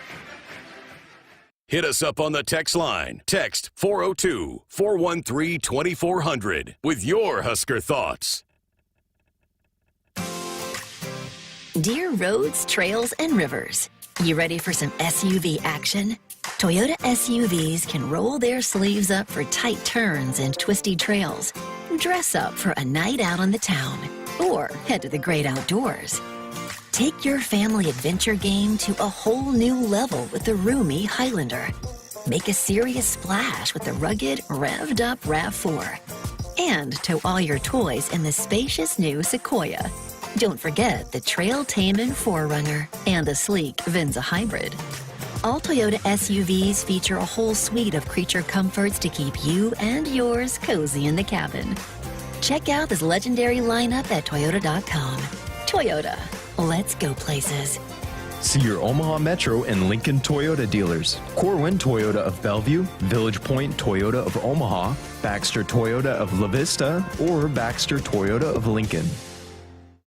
Hit us up on the text line. Text 402-413-2400 with your Husker thoughts. Dear roads, trails, and rivers, you ready for some SUV action? Toyota SUVs can roll their sleeves up for tight turns and twisty trails, dress up for a night out on the town, or head to the great outdoors. Take your family adventure game to a whole new level with the roomy Highlander. Make a serious splash with the rugged, revved-up RAV4. And tow all your toys in the spacious new Sequoia. Don't forget the trail-taming 4Runner and the sleek Venza Hybrid. All Toyota SUVs feature a whole suite of creature comforts to keep you and yours cozy in the cabin. Check out this legendary lineup at Toyota.com. Toyota. Let's go places. See your Omaha Metro and Lincoln Toyota dealers. Corwin Toyota of Bellevue, Village Point Toyota of Omaha, Baxter Toyota of La Vista, or Baxter Toyota of Lincoln.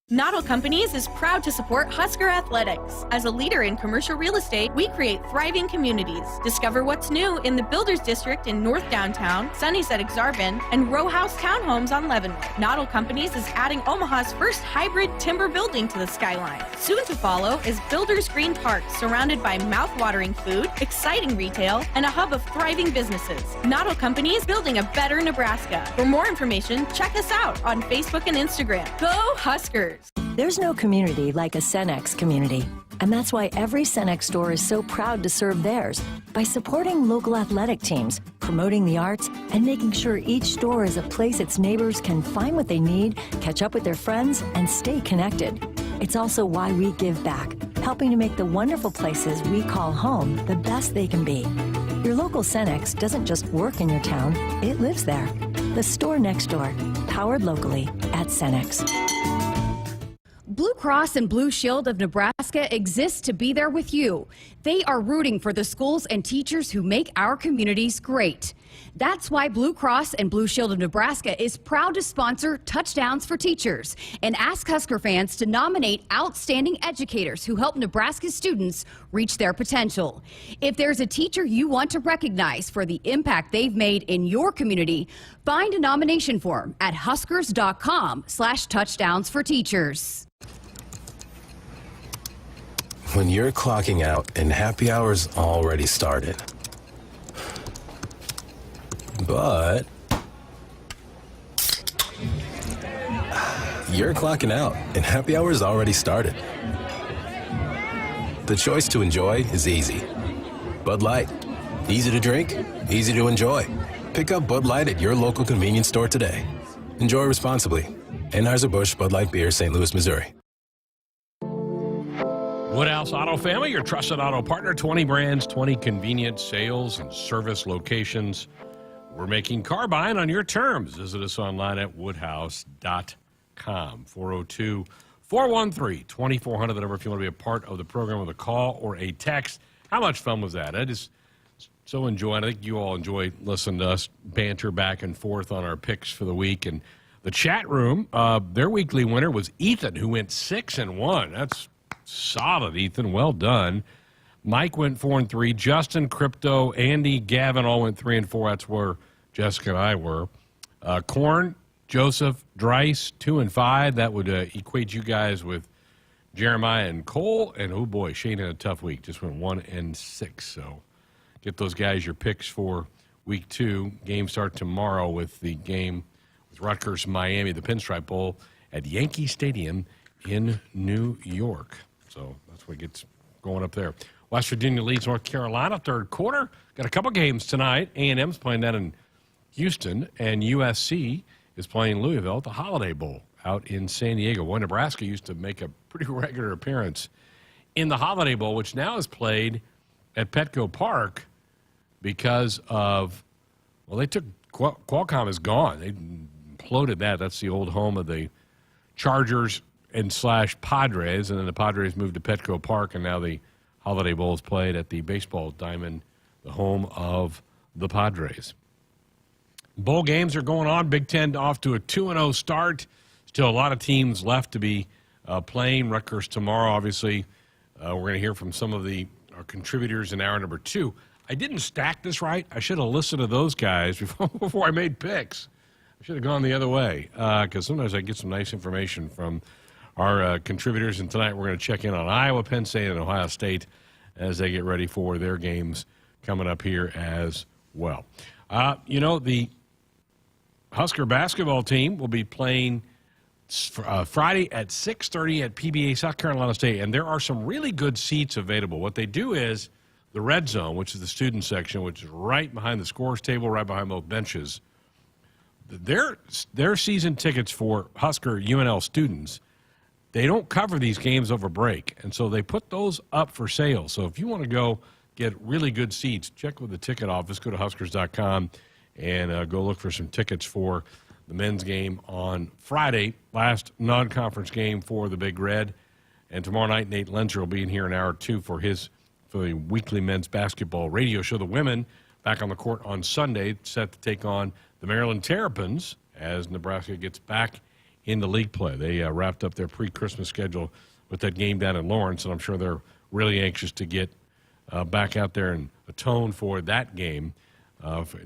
Noddle Companies is proud to support Husker Athletics. As a leader in commercial real estate, we create thriving communities. Discover what's new in the Builders District in North Downtown, Sunny's at Exarban, and Row House Townhomes on Leavenworth. Noddle Companies is adding Omaha's first hybrid timber building to the skyline. Soon to follow is Builders Green Park, surrounded by mouth-watering food, exciting retail, and a hub of thriving businesses. Noddle Companies, building a better Nebraska. For more information, check us out on Facebook and Instagram. Go Huskers! There's no community like a Cenex community. And that's why every Cenex store is so proud to serve theirs by supporting local athletic teams, promoting the arts, and making sure each store is a place its neighbors can find what they need, catch up with their friends, and stay connected. It's also why we give back, helping to make the wonderful places we call home the best they can be. Your local Cenex doesn't just work in your town, it lives there. The store next door, powered locally at Cenex. Blue Cross and Blue Shield of Nebraska exists to be there with you. They are rooting for the schools and teachers who make our communities great. That's why Blue Cross and Blue Shield of Nebraska is proud to sponsor Touchdowns for Teachers and ask Husker fans to nominate outstanding educators who help Nebraska students reach their potential. If there's a teacher you want to recognize for the impact they've made in your community, find a nomination form at huskers.com/touchdowns for teachers. When you're clocking out and happy hour's already started. But you're clocking out and happy hour's already started. The choice to enjoy is easy. Bud Light. Easy to drink, easy to enjoy. Pick up Bud Light at your local convenience store today. Enjoy responsibly. Anheuser-Busch Bud Light Beer, St. Louis, Missouri. Woodhouse Auto Family, your trusted auto partner. 20 brands, 20 convenient sales and service locations. We're making car buying on your terms. Visit us online at woodhouse.com. 402-413-2400, the number if you want to be a part of the program with a call or a text. How much fun was that? I just so enjoyed. I think you all enjoy listening to us banter back and forth on our picks for the week. And the chat room, their weekly winner was Ethan, who went 6-1. That's solid, Ethan. Well done. Mike went 4-3. Justin, Crypto, Andy, Gavin all went 3-4. That's where Jessica and I were. Corn, Joseph, Dryce, 2-5. That would equate you guys with Jeremiah and Cole. And, oh, boy, Shane had a tough week. Just went 1-6. So get those guys your picks for week 2. Games start tomorrow with the game with Rutgers, Miami, the Pinstripe Bowl at Yankee Stadium in New York. So that's what gets going up there. West Virginia leads North Carolina, third quarter. Got a couple games tonight. A&M's playing that in Houston, and USC is playing Louisville at the Holiday Bowl out in San Diego. Well, Nebraska used to make a pretty regular appearance in the Holiday Bowl, which now is played at Petco Park because of, well, they took, Qualcomm is gone. They imploded that. That's the old home of the Chargers and / Padres, and then the Padres moved to Petco Park, and now the Holiday Bowl is played at the baseball diamond, the home of the Padres. Bowl games are going on. Big Ten off to a 2-0 start. Still a lot of teams left to be playing. Rutgers tomorrow, obviously. We're going to hear from some of our contributors in hour number 2. I didn't stack this right. I should have listened to those guys before I made picks. I should have gone the other way because sometimes I get some nice information from our contributors. And tonight we're going to check in on Iowa, Penn State, and Ohio State as they get ready for their games coming up here as well. The Husker basketball team will be playing Friday at 6:30 at PBA South Carolina State, and there are some really good seats available. What they do is the red zone, which is the student section, which is right behind the scores table, right behind both benches. Their season tickets for Husker UNL students, they don't cover these games over break, and so they put those up for sale. So if you want to go get really good seats, check with the ticket office. Go to Huskers.com and go look for some tickets for the men's game on Friday, last non-conference game for the Big Red. And tomorrow night, Nate Lenzer will be in here in hour 2 for the weekly men's basketball radio show. The women back on the court on Sunday, set to take on the Maryland Terrapins as Nebraska gets back into league play. They wrapped up their pre-Christmas schedule with that game down in Lawrence, and I'm sure they're really anxious to get back out there and atone for that game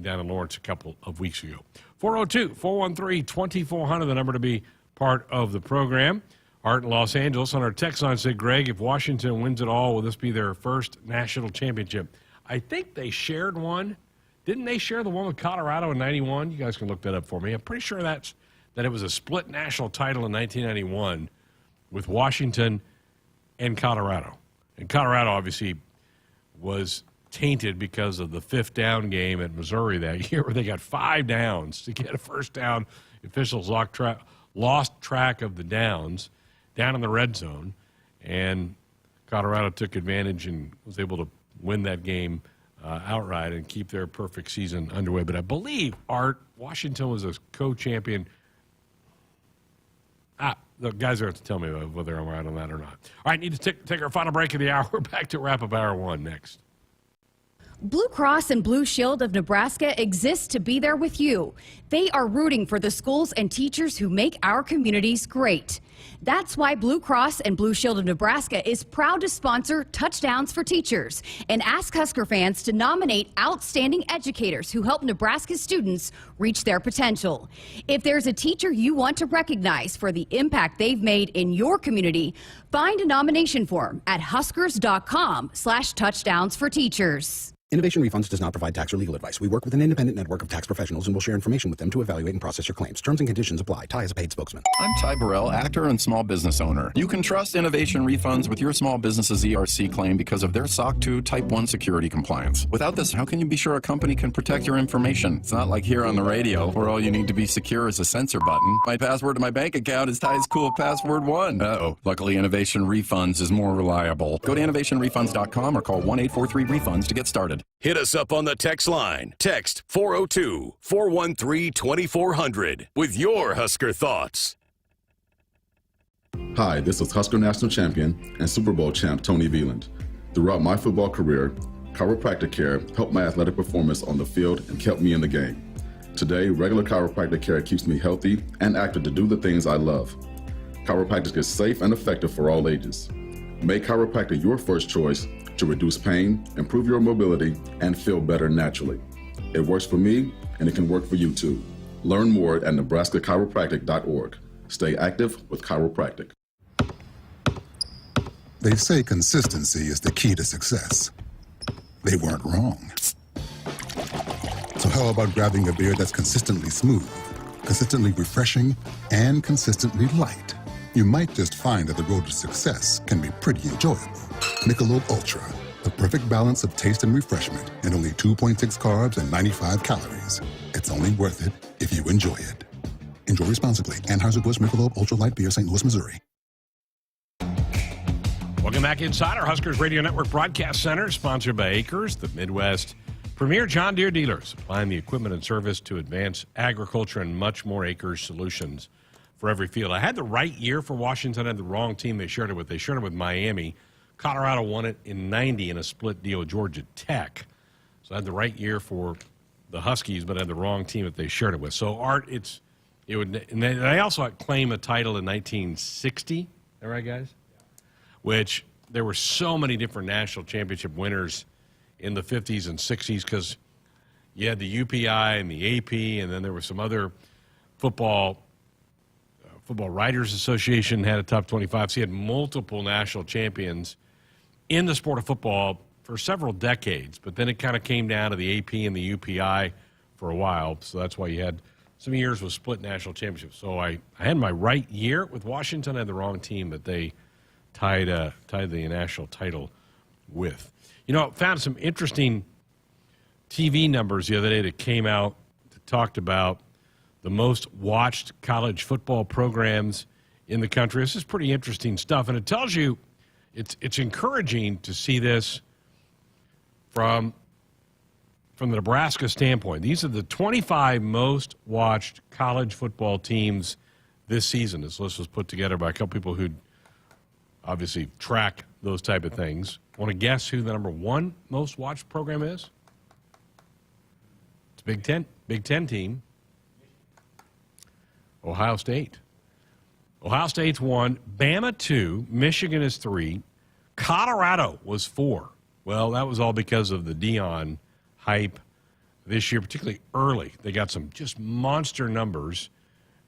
down in Lawrence a couple of weeks ago. 402-413-2400, the number to be part of the program. Art in Los Angeles on our text line said, Greg, if Washington wins it all, will this be their first national championship? I think they shared one. Didn't they share the one with Colorado in 91? You guys can look that up for me. I'm pretty sure that it was a split national title in 1991 with Washington and Colorado. And Colorado obviously was tainted because of the 5th down game at Missouri that year where they got 5 downs to get a first down. Officials lost track of the downs down in the red zone, and Colorado took advantage and was able to win that game outright and keep their perfect season underway. But I believe, Art, Washington was a co-champion. The guys are going to tell me whether I'm right on that or not. All right, need to take our final break of the hour. We're back to wrap up Hour 1 next. Blue Cross and Blue Shield of Nebraska exists to be there with you. They are rooting for the schools and teachers who make our communities great. That's why Blue Cross and Blue Shield of Nebraska is proud to sponsor Touchdowns for Teachers and ask Husker fans to nominate outstanding educators who help Nebraska students reach their potential. If there's a teacher you want to recognize for the impact they've made in your community, find a nomination form at huskers.com/touchdownsforteachers. Innovation Refunds does not provide tax or legal advice. We work with an independent network of tax professionals and will share information with them to evaluate and process your claims. Terms and conditions apply. Ty is a paid spokesman. I'm Ty Burrell, actor and small business owner. You can trust Innovation Refunds with your small business's ERC claim because of their SOC 2 Type 1 security compliance. Without this, how can you be sure a company can protect your information? It's not like here on the radio, where all you need to be secure is a censor button. My password to my bank account is Ty's cool password 1. Uh-oh. Luckily, Innovation Refunds is more reliable. Go to innovationrefunds.com or call 1-843-REFUNDS to get started. Hit us up on the text line. Text 402-413-2400 with your Husker thoughts. Hi, this is Husker National Champion and Super Bowl champ Tony Veland. Throughout my football career, chiropractic care helped my athletic performance on the field and kept me in the game. Today, regular chiropractic care keeps me healthy and active to do the things I love. Chiropractic is safe and effective for all ages. Make chiropractic your first choice to reduce pain, improve your mobility, and feel better naturally. It works for me, and it can work for you too. Learn more at nebraska-chiropractic.org. Stay active with chiropractic. They say consistency is the key to success. They weren't wrong. So how about grabbing a beer that's consistently smooth, consistently refreshing, and consistently light? You might just find that the road to success can be pretty enjoyable. Michelob Ultra, the perfect balance of taste and refreshment, and only 2.6 carbs and 95 calories. It's only worth it if you enjoy it. Enjoy responsibly. Anheuser-Busch Michelob Ultra Light Beer, St. Louis, Missouri. Welcome back inside our Huskers Radio Network Broadcast Center, sponsored by Acres, the Midwest premier John Deere dealer, supplying the equipment and service to advance agriculture and much more. Acres solutions for every field. I had the right year for Washington. I had the wrong team they shared it with. They shared it with Miami. Colorado won it in 90 in a split deal with Georgia Tech. So I had the right year for the Huskies, but I had the wrong team that they shared it with. So, Art, and they also claim a title in 1960. Is that right, guys? Which there were so many different national championship winners in the 50s and 60s because you had the UPI and the AP, and then there were some other Football Writers Association had a top 25. So you had multiple national champions in the sport of football for several decades, but then it kind of came down to the AP and the UPI for a while. So that's why you had some years with split national championships. So I had my right year with Washington. I had the wrong team that they tied the national title with. You know, found some interesting TV numbers the other day that came out that talked about the most watched college football programs in the country. This is pretty interesting stuff, and it tells you it's encouraging to see this from the Nebraska standpoint. These are the 25 most watched college football teams this season. This list was put together by a couple people who obviously track those type of things. Want to guess who the number one most watched program is? It's Big Ten team. Ohio State. Ohio State's 1, Bama 2, Michigan is 3, Colorado was 4. Well, that was all because of the Deion hype this year, particularly early. They got some just monster numbers,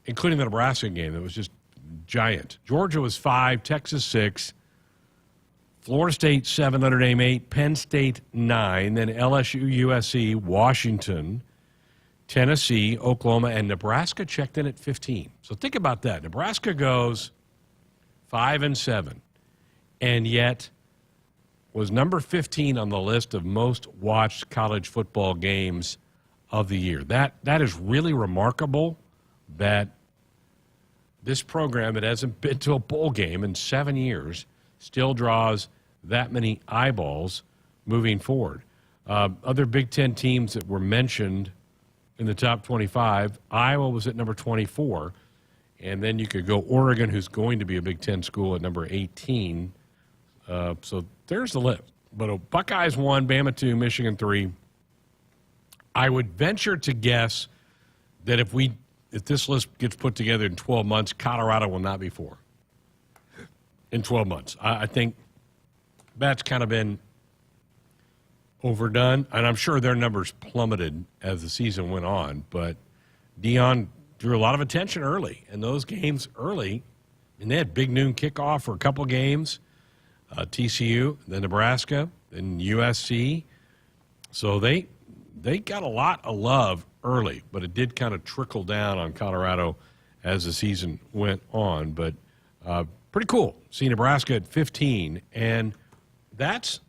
including the Nebraska game that was just giant. Georgia was 5, Texas 6, Florida State 7, Notre Dame 8, Penn State 9, then LSU, USC, Washington, Tennessee, Oklahoma, and Nebraska checked in at 15. So think about that. Nebraska goes 5-7, and yet was number 15 on the list of most watched college football games of the year. That is really remarkable that this program that hasn't been to a bowl game in 7 years still draws that many eyeballs moving forward. Other Big Ten teams that were mentioned in the top 25, Iowa was at number 24, and then you could go Oregon, who's going to be a Big Ten school, at number 18. So there's the list. But Buckeyes 1, Bama 2, Michigan 3. I would venture to guess that if this list gets put together in 12 months, Colorado will not be 4 in 12 months. I think that's kind of been overdone, and I'm sure their numbers plummeted as the season went on. But Deion drew a lot of attention early, and those games early, and they had big noon kickoff for a couple games, TCU, then Nebraska, then USC. So they got a lot of love early, but it did kind of trickle down on Colorado as the season went on. But pretty cool. See Nebraska at 15, and that's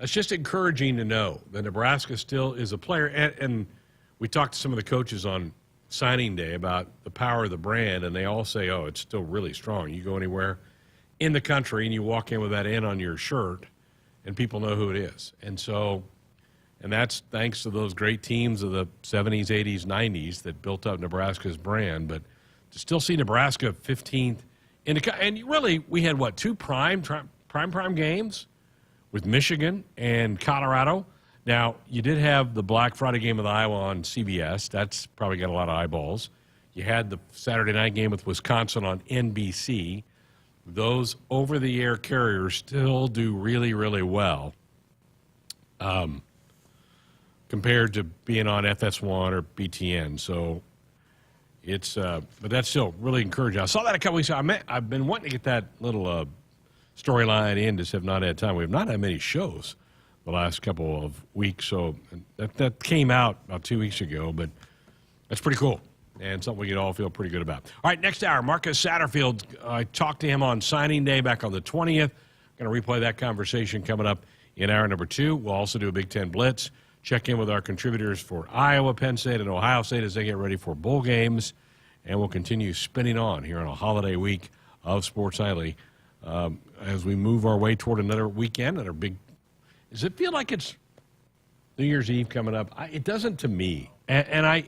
just encouraging to know that Nebraska still is a player. And we talked to some of the coaches on signing day about the power of the brand, and they all say, oh, it's still really strong. You go anywhere in the country and you walk in with that N on your shirt, and people know who it is. And so, and that's thanks to those great teams of the 70s, 80s, 90s that built up Nebraska's brand. But to still see Nebraska 15th, and really we had, what, 2 prime games with Michigan and Colorado. Now, you did have the Black Friday game with Iowa on CBS. That's probably got a lot of eyeballs. You had the Saturday night game with Wisconsin on NBC. Those over-the-air carriers still do really, really well compared to being on FS1 or BTN. So it's but that's still really encouraging. I saw that a couple weeks ago. I've been wanting to get that little storyline in, just have not had time. We have not had many shows the last couple of weeks, so that came out about 2 weeks ago, but that's pretty cool and something we can all feel pretty good about. All right, next hour, Marcus Satterfield. I talked to him on signing day back on the 20th. Going to replay that conversation coming up in hour number 2. We'll also do a Big Ten Blitz, check in with our contributors for Iowa, Penn State, and Ohio State as they get ready for bowl games, and we'll continue spinning on here on a holiday week of Sports Nightly as we move our way toward another weekend, another big. Does it feel like it's New Year's Eve coming up? It doesn't to me. And I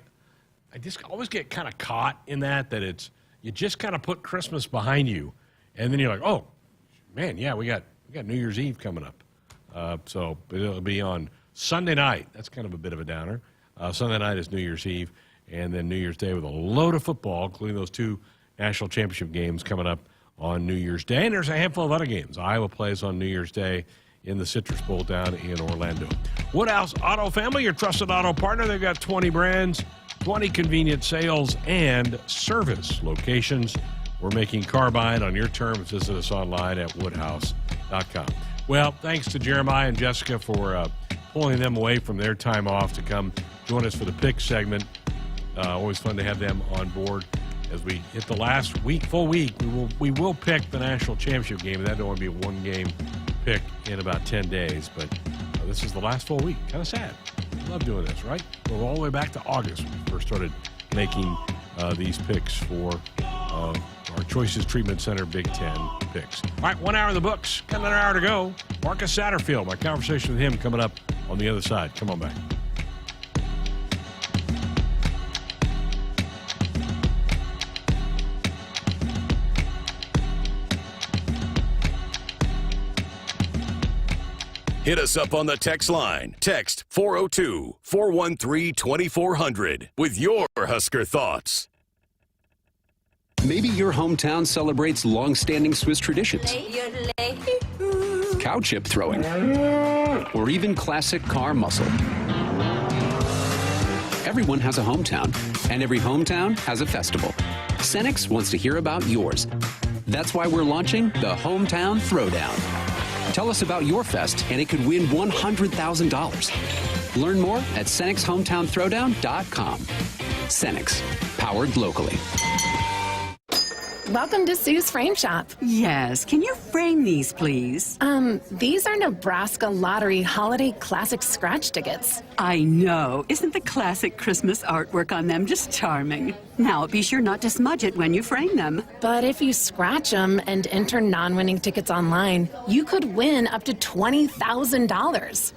just always get kind of caught in that it's, you just kind of put Christmas behind you, and then you're like, oh, man, yeah, we got New Year's Eve coming up. So it'll be on Sunday night. That's kind of a bit of a downer. Sunday night is New Year's Eve, and then New Year's Day with a load of football, including those 2 national championship games coming up on New Year's Day. And there's a handful of other games. Iowa plays on New Year's Day in the Citrus Bowl down in Orlando. Woodhouse Auto Family, your trusted auto partner. They've got 20 brands, 20 convenient sales and service locations. We're making car buying on your terms. Visit us online at woodhouse.com. Well, thanks to Jeremiah and Jessica for pulling them away from their time off to come join us for the pick segment. Always fun to have them on board. As we hit the last full week, we will pick the national championship game. That'll only be a 1-game pick in about 10 days, but this is the last full week. Kind of sad. I love doing this, right? We're all the way back to August when we first started making these picks for our Choices Treatment Center Big Ten picks. All right, 1 hour in the books. Got another hour to go. Marcus Satterfield, my conversation with him coming up on the other side. Come on back. Hit us up on the text line. Text 402-413-2400 with your Husker thoughts. Maybe your hometown celebrates long-standing Swiss traditions. Cow chip throwing. Or even classic car muscle. Everyone has a hometown, and every hometown has a festival. Cenex wants to hear about yours. That's why we're launching the Hometown Throwdown. Tell us about your fest, and it could win $100,000. Learn more at CenexHometownThrowdown.com. Cenex, powered locally. Welcome to Sue's Frame Shop. Yes, can you frame these, please? These are Nebraska Lottery Holiday Classic Scratch tickets. I know. Isn't the classic Christmas artwork on them just charming? Now, be sure not to smudge it when you frame them. But if you scratch them and enter non-winning tickets online, you could win up to $20,000.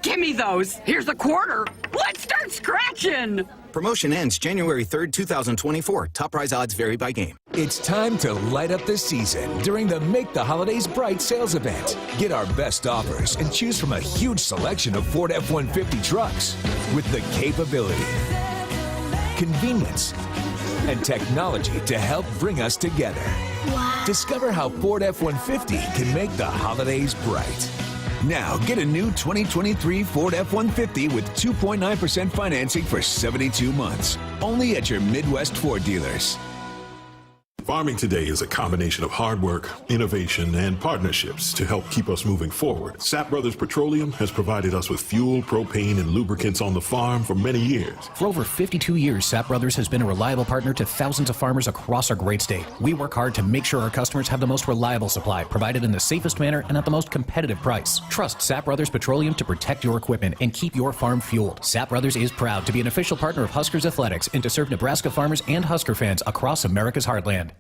Give me those. Here's a quarter. Let's start scratching. Promotion ends January 3rd, 2024. Top prize odds vary by game. It's time to light up the season during the Make the Holidays Bright sales event. Get our best offers and choose from a huge selection of Ford F-150 trucks with the capability, convenience, and technology to help bring us together. Wow. Discover how Ford F-150 can make the holidays bright. Now, get a new 2023 Ford F-150 with 2.9% financing for 72 months. Only at your Midwest Ford dealers. Farming today is a combination of hard work, innovation, and partnerships to help keep us moving forward. Sapp Brothers Petroleum has provided us with fuel, propane, and lubricants on the farm for many years. For over 52 years, Sapp Brothers has been a reliable partner to thousands of farmers across our great state. We work hard to make sure our customers have the most reliable supply, provided in the safest manner and at the most competitive price. Trust Sapp Brothers Petroleum to protect your equipment and keep your farm fueled. Sapp Brothers is proud to be an official partner of Huskers Athletics and to serve Nebraska farmers and Husker fans across America's heartland.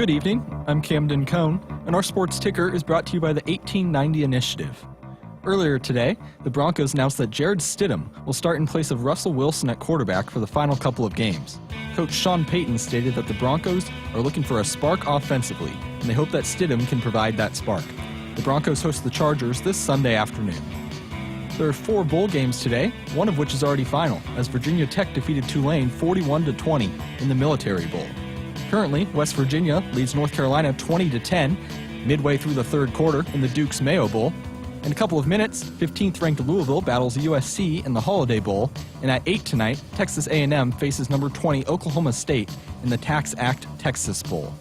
Good evening, I'm Camden Cohn, and our sports ticker is brought to you by the 1890 Initiative. Earlier today, the Broncos announced that Jared Stidham will start in place of Russell Wilson at quarterback for the final couple of games. Coach Sean Payton stated that the Broncos are looking for a spark offensively, and they hope that Stidham can provide that spark. The Broncos host the Chargers this Sunday afternoon. There are 4 bowl games today, one of which is already final, as Virginia Tech defeated Tulane 41-20 in the Military Bowl. Currently, West Virginia leads North Carolina 20-10 midway through the third quarter in the Duke's Mayo Bowl. In a couple of minutes, 15th-ranked Louisville battles USC in the Holiday Bowl, and at 8 tonight, Texas A&M faces number 20 Oklahoma State in the Tax Act Texas Bowl.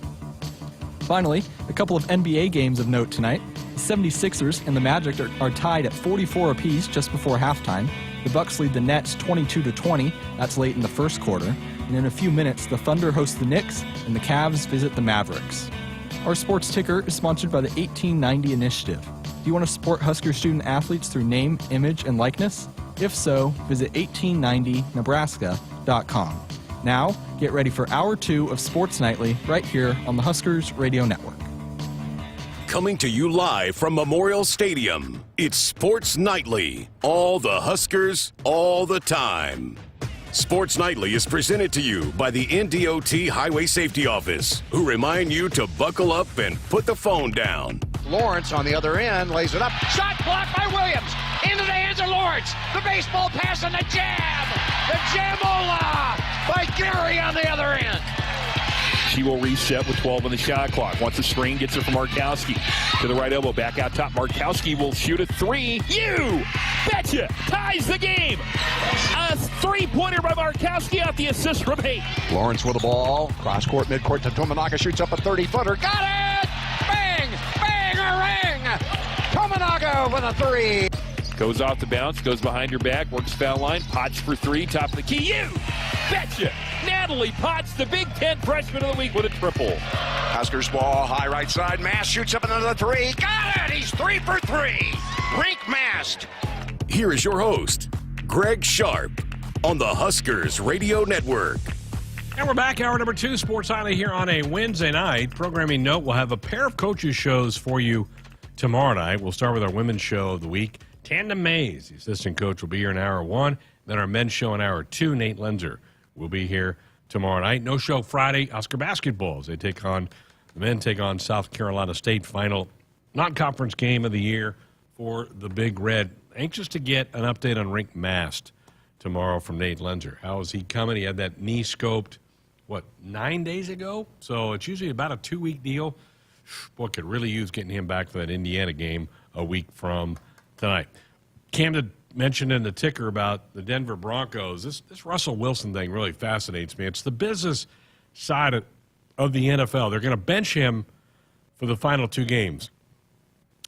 Finally, a couple of NBA games of note tonight. The 76ers and the Magic are tied at 44 apiece just before halftime. The Bucks lead the Nets 22-20. That's late in the first quarter. And in a few minutes, the Thunder host the Knicks, and the Cavs visit the Mavericks. Our sports ticker is sponsored by the 1890 Initiative. Do you want to support Husker student-athletes through name, image, and likeness? If so, visit 1890nebraska.com. Now, get ready for Hour 2 of Sports Nightly right here on the Huskers Radio Network. Coming to you live from Memorial Stadium, it's Sports Nightly. All the Huskers, all the time. Sports Nightly is presented to you by the NDOT Highway Safety Office, who remind you to buckle up and put the phone down. Lawrence on the other end lays it up. Shot blocked by Williams. Into the hands of Lawrence. The baseball pass and the jam. The jamola by Gary on the other end. She will reset with 12 on the shot clock. Once the screen gets it from Markowski to the right elbow. Back out top. Markowski will shoot a 3. You betcha! Ties the game. A 3-pointer by Markowski off the assist from Hayden. Lawrence with the ball. Cross court, midcourt to Tominaga. Shoots up a 30-footer. Got it! Bang! Bang! A ring! Tominaga with a 3. Goes off the bounce. Goes behind your back. Works foul line. Potts for 3. Top of the key. You betcha! Natalie Potts, the Big Ten freshman of the week with a triple. Huskers ball, high right side. Mast shoots up another 3. Got it! He's 3 for 3. Rink Mast. Here is your host, Greg Sharpe, on the Huskers Radio Network. And we're back, hour number 2, Sports Nightly here on a Wednesday night. Programming note, we'll have a pair of coaches shows for you tomorrow night. We'll start with our women's show of the week. Tandem Mays, the assistant coach, will be here in hour 1. Then our men's show in hour 2, Nate Lenzer will be here tomorrow night. No show Friday, Husker basketball as the men take on South Carolina State, final non-conference game of the year for the Big Red. Anxious to get an update on Rink Mast tomorrow from Nate Lenzer. How is he coming? He had that knee scoped, 9 days ago? So it's usually about a 2-week deal. Boy, could really use getting him back for that Indiana game a week from tonight. Camden mentioned in the ticker about the Denver Broncos. This Russell Wilson thing really fascinates me. It's the business side of the NFL. They're going to bench him for the final 2 games.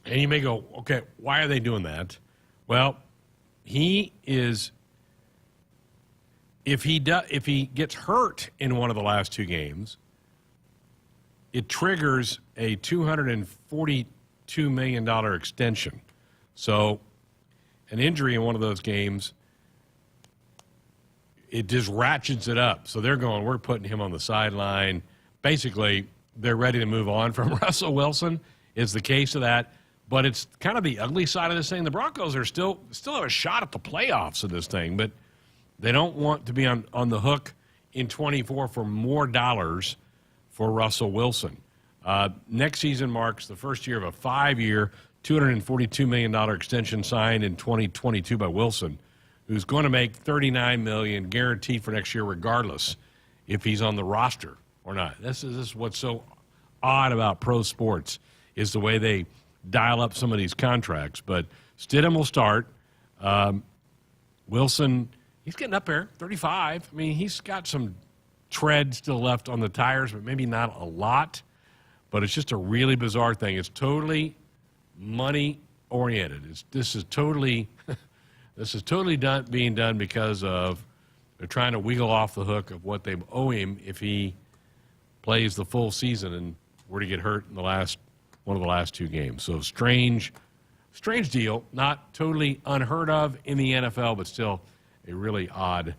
And you may go, okay, why are they doing that? Well, he is, if he gets hurt in one of the last 2 games, it triggers a $242 million extension. So an injury in one of those games, it just ratchets it up. So they're going, we're putting him on the sideline. Basically, they're ready to move on from Russell Wilson, is the case of that. But it's kind of the ugly side of this thing. The Broncos are still have a shot at the playoffs of this thing, but they don't want to be on the hook in 24 for more dollars for Russell Wilson. Next season marks the first year of a 5-year, $242 million extension signed in 2022 by Wilson, who's going to make $39 million guaranteed for next year regardless if he's on the roster or not. This is what's so odd about pro sports, is the way they dial up some of these contracts. But Stidham will start. Wilson, he's getting up there, 35. I mean, he's got some tread still left on the tires, but maybe not a lot. But it's just a really bizarre thing. It's totally money-oriented. This is totally being done because of they're trying to wiggle off the hook of what they owe him if he plays the full season and were to get hurt in one of the last 2 games. So strange deal. Not totally unheard of in the NFL, but still a really odd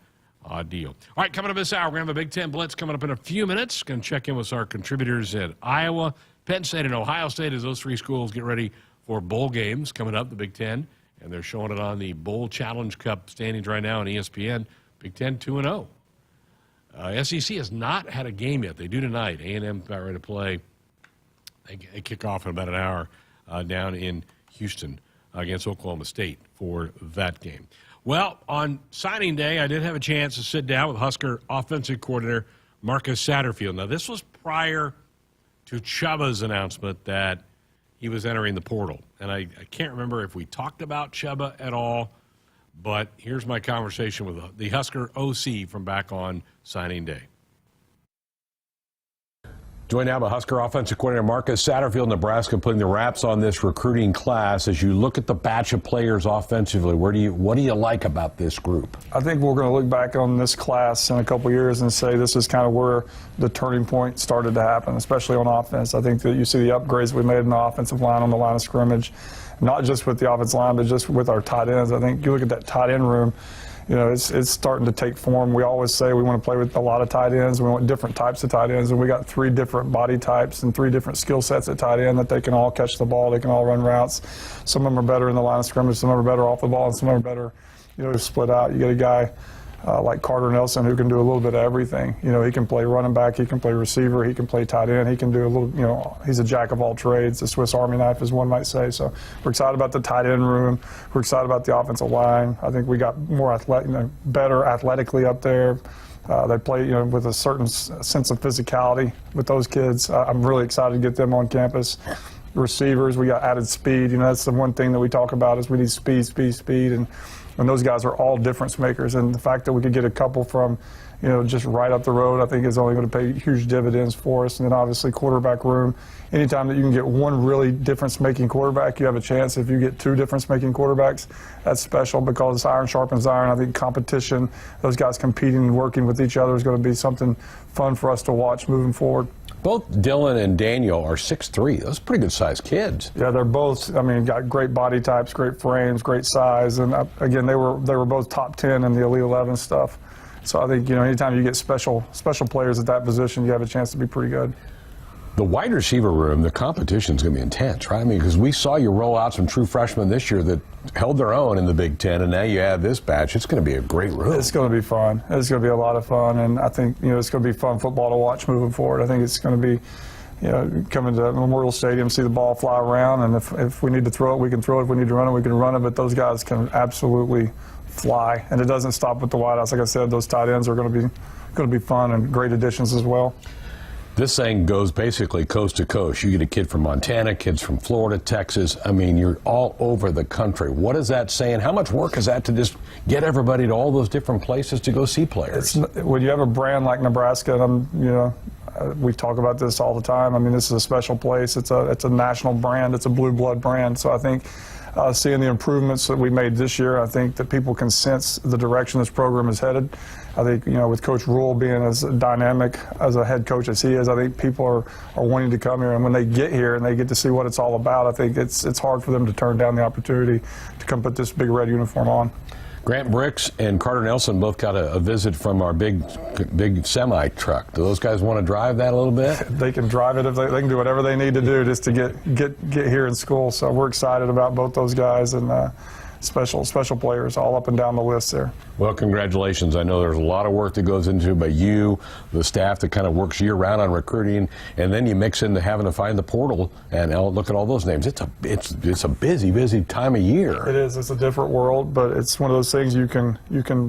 Odd deal. All right, coming up this hour, we're going to have a Big Ten Blitz coming up in a few minutes. Going to check in with our contributors at Iowa, Penn State, and Ohio State as those three schools get ready for bowl games coming up, the Big Ten. And they're showing it on the Bowl Challenge Cup standings right now on ESPN. Big Ten 2-0. SEC has not had a game yet. They do tonight. A&M about ready to play. They kick off in about an hour down in Houston against Oklahoma State for that game. Well, on signing day, I did have a chance to sit down with Husker offensive coordinator Marcus Satterfield. Now, this was prior to Chubba's announcement that he was entering the portal. And I can't remember if we talked about Chubba at all, but here's my conversation with the Husker OC from back on signing day. Joined now by Husker offensive coordinator Marcus Satterfield, Nebraska, putting the wraps on this recruiting class. As you look at the batch of players offensively, what do you like about this group? I think we're going to look back on this class in a couple of years and say this is kind of where the turning point started to happen, especially on offense. I think that you see the upgrades we made in the offensive line on the line of scrimmage, not just with the offensive line, but just with our tight ends. I think you look at that tight end room, you know, it's starting to take form. We always say we want to play with a lot of tight ends. We want different types of tight ends, and we got 3 different body types and 3 different skill sets at tight end that they can all catch the ball. They can all run routes. Some of them are better in the line of scrimmage. Some of them are better off the ball, and some of them are better, you know, split out. You get a guy like Carter Nelson who can do a little bit of everything. You know, he can play running back, he can play receiver, he can play tight end, he can do a little, you know, he's a jack of all trades, a Swiss Army knife as one might say. So we're excited about the tight end room. We're excited about the offensive line. I think we got more athletic, you know, better athletically up there. They play, you know, with a certain sense of physicality with those kids. I'm really excited to get them on campus. Receivers, we got added speed. You know, that's the one thing that we talk about is we need speed, and those guys are all difference makers. And the fact that we could get a couple from, you know, just right up the road, I think is only going to pay huge dividends for us. And then obviously quarterback room. Anytime that you can get one really difference-making quarterback, you have a chance. If you get 2 difference-making quarterbacks, that's special because iron sharpens iron. I think competition, those guys competing and working with each other is going to be something fun for us to watch moving forward. Both Dylan and Daniel are 6'3". Those are pretty good-sized kids. Yeah, they're both, I mean, got great body types, great frames, great size. And again, they were both top 10 in the Elite 11 stuff. So I think, you know, anytime you get special players at that position, you have a chance to be pretty good. The wide receiver room, the competition is going to be intense, right? I mean, because we saw you roll out some true freshmen this year that held their own in the Big Ten, and now you have this batch. It's going to be a great room. It's going to be fun. It's going to be a lot of fun, and I think, you know, it's going to be fun football to watch moving forward. I think it's going to be, you know, coming to Memorial Stadium, see the ball fly around, and if we need to throw it, we can throw it. If we need to run it, we can run it. But those guys can absolutely fly, and it doesn't stop with the wideouts. Like I said, those tight ends are going to be fun and great additions as well. This thing goes basically coast to coast. You get a kid from Montana, kids from Florida, Texas. I mean, you're all over the country. What is that saying? How much work is that to just get everybody to all those different places to go see players? When you have a brand like Nebraska, and you know, we talk about this all the time. I mean, this is a special place. It's a national brand. It's a blue blood brand. So I think seeing the improvements that we made this year, I think that people can sense the direction this program is headed. I think, you know, with Coach Rule being as dynamic as a head coach as he is, I think people are wanting to come here. And when they get here and they get to see what it's all about, I think it's hard for them to turn down the opportunity to come put this big red uniform on. Grant Bricks and Carter Nelson both got a visit from our big semi truck. Do those guys want to drive that a little bit? They can drive it if they can do whatever they need to do just to get here in school. So we're excited about both those guys, and special players all up and down the list there. Well, congratulations. I know there's a lot of work that goes into it by you, the staff that kind of works year-round on recruiting, and then you mix into having to find the portal, and look at all those names. It's a busy time of year. It is. It's a different world, but it's one of those things you can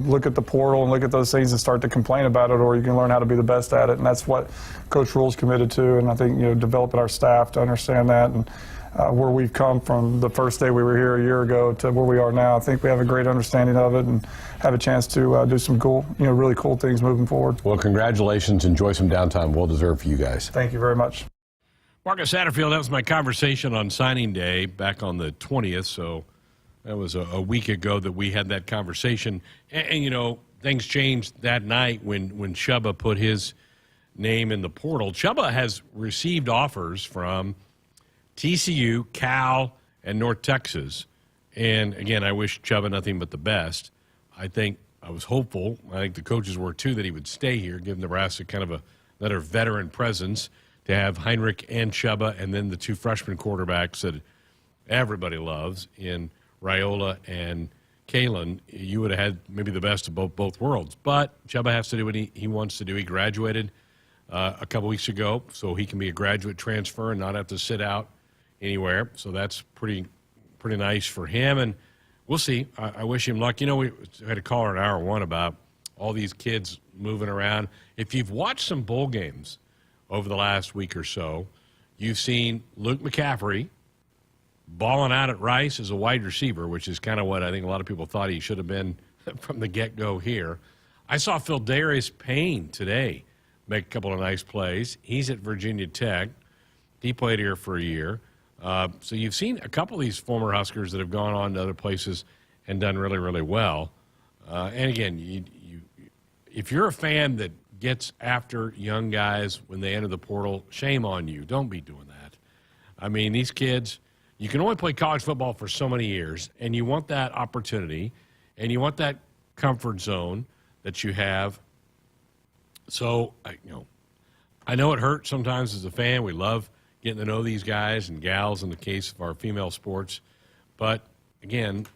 look at the portal and look at those things and start to complain about it, or you can learn how to be the best at it, and that's what Coach Rule's committed to, and I think, you know, developing our staff to understand that, and where we've come from the first day we were here a year ago to where we are now. I think we have a great understanding of it and have a chance to do some cool, you know, really cool things moving forward. Well, congratulations. Enjoy some downtime. Well deserved for you guys. Thank you very much. Marcus Satterfield, that was my conversation on signing day back on the 20th. So that was a week ago that we had that conversation. And you know, things changed that night when Chubba put his name in the portal. Chubba has received offers from TCU, Cal, and North Texas. And again, I wish Chubba nothing but the best. I think I was hopeful, I think the coaches were too, that he would stay here, give Nebraska kind of another veteran presence to have Heinrich and Chubba, and then the two freshman quarterbacks that everybody loves in Raiola and Kalen. You would have had maybe the best of both worlds. But Chubba has to do what he wants to do. He graduated a couple weeks ago, so he can be a graduate transfer and not have to sit out anywhere. So that's pretty nice for him, and we'll see. I wish him luck. You know, we had a caller in hour one about all these kids moving around. If you've watched some bowl games over the last week or so, you've seen Luke McCaffrey balling out at Rice as a wide receiver, which is kind of what I think a lot of people thought he should have been from the get-go here. I saw Phildarius Payne today make a couple of nice plays. He's at Virginia Tech. He played here for a year. So you've seen a couple of these former Huskers that have gone on to other places and done really, really well. And again, if you're a fan that gets after young guys when they enter the portal, shame on you. Don't be doing that. I mean, these kids, you can only play college football for so many years, and you want that opportunity, and you want that comfort zone that you have. So, I know it hurts sometimes as a fan. We love getting to know these guys and gals in the case of our female sports. But, again,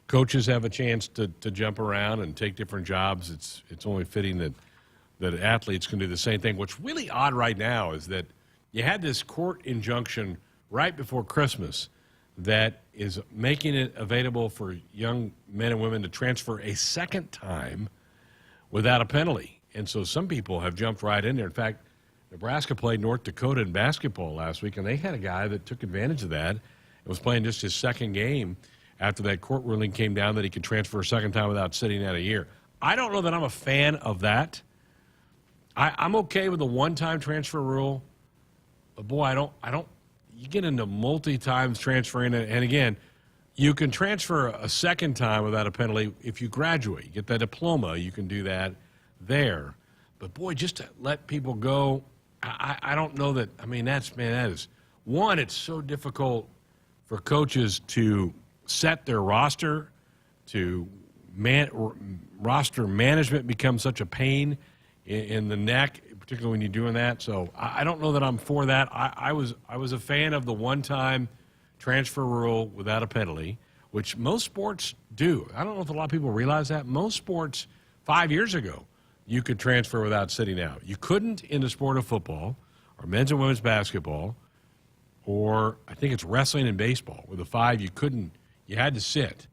coaches have a chance to jump around and take different jobs. It's only fitting that athletes can do the same thing. What's really odd right now is that you had this court injunction right before Christmas that is making it available for young men and women to transfer a second time without a penalty. And so some people have jumped right in there. In fact, Nebraska played North Dakota in basketball last week, and they had a guy that took advantage of that and was playing just his second game after that court ruling came down that he could transfer a second time without sitting out a year. I don't know that I'm a fan of that. I'm okay with the one-time transfer rule, but boy, I don't. You get into multi-times transferring, and again, you can transfer a second time without a penalty if you graduate. You get that diploma, you can do that there. But boy, just to let people go, I don't know that. I mean, that is one. It's so difficult for coaches to set their roster, roster management becomes such a pain in the neck, particularly when you're doing that. So I don't know that I'm for that. I was a fan of the one-time transfer rule without a penalty, which most sports do. I don't know if a lot of people realize that. Most sports 5 years ago, you could transfer without sitting out. You couldn't in the sport of football or men's and women's basketball, or I think it's wrestling and baseball. With the 5, you couldn't. You had to sit.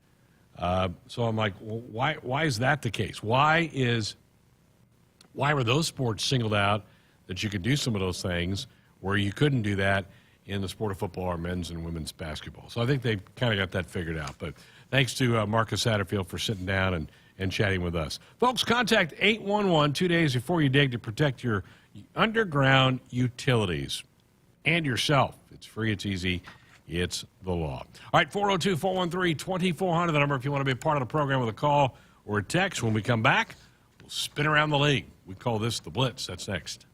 So I'm like, well, why is that the case? Why were those sports singled out that you could do some of those things where you couldn't do that in the sport of football or men's and women's basketball? So I think they kind of got that figured out. But thanks to Marcus Satterfield for sitting down and chatting with us. Folks, contact 811 2 days before you dig to protect your underground utilities and yourself. It's free, it's easy, it's the law. All right, 402-413-2400, the number if you want to be a part of the program with a call or a text. When we come back, we'll spin around the league. We call this the Blitz. That's next.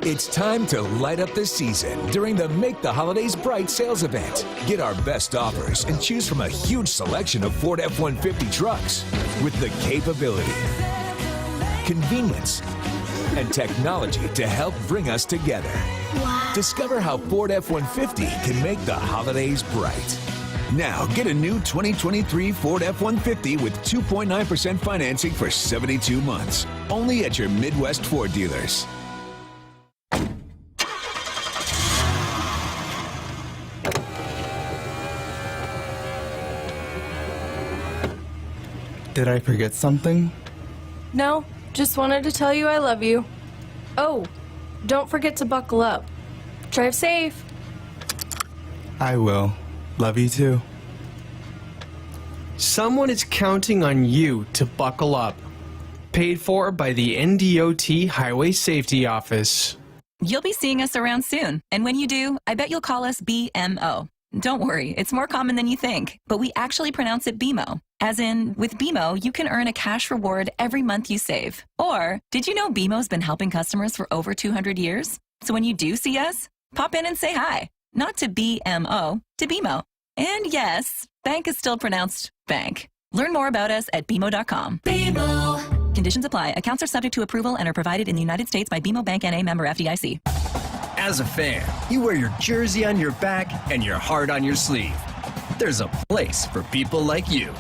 It's time to light up the season during the Make the Holidays Bright sales event. Get our best offers and choose from a huge selection of Ford F-150 trucks with the capability, convenience, and technology to help bring us together. Wow. Discover how Ford F-150 can make the holidays bright. Now, get a new 2023 Ford F-150 with 2.9% financing for 72 months. Only at your Midwest Ford dealers. Did I forget something? No, just wanted to tell you I love you. Oh, don't forget to buckle up. Drive safe. I will. Love you too. Someone is counting on you to buckle up. Paid for by the NDOT Highway Safety Office. You'll be seeing us around soon, and when you do, I bet you'll call us BMO. Don't worry, it's more common than you think, but we actually pronounce it BMO. As in, with BMO, you can earn a cash reward every month you save. Or, did you know BMO's been helping customers for over 200 years? So when you do see us, pop in and say hi. Not to BMO, to BMO. And yes, bank is still pronounced bank. Learn more about us at BMO.com. BMO. Conditions apply. Accounts are subject to approval and are provided in the United States by BMO Bank N.A. member FDIC. As a fan, you wear your jersey on your back and your heart on your sleeve. There's a place for people like you.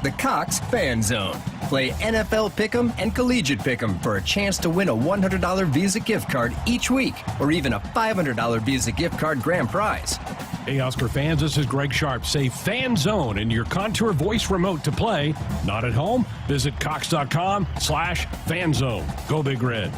The Cox Fan Zone. Play NFL Pick'em and Collegiate Pick'em for a chance to win a $100 Visa gift card each week, or even a $500 Visa gift card grand prize. Hey, Husker fans, this is Greg Sharpe. Say Fan Zone in your Contour Voice remote to play. Not at home? Visit cox.com/fanzone. Go Big Red.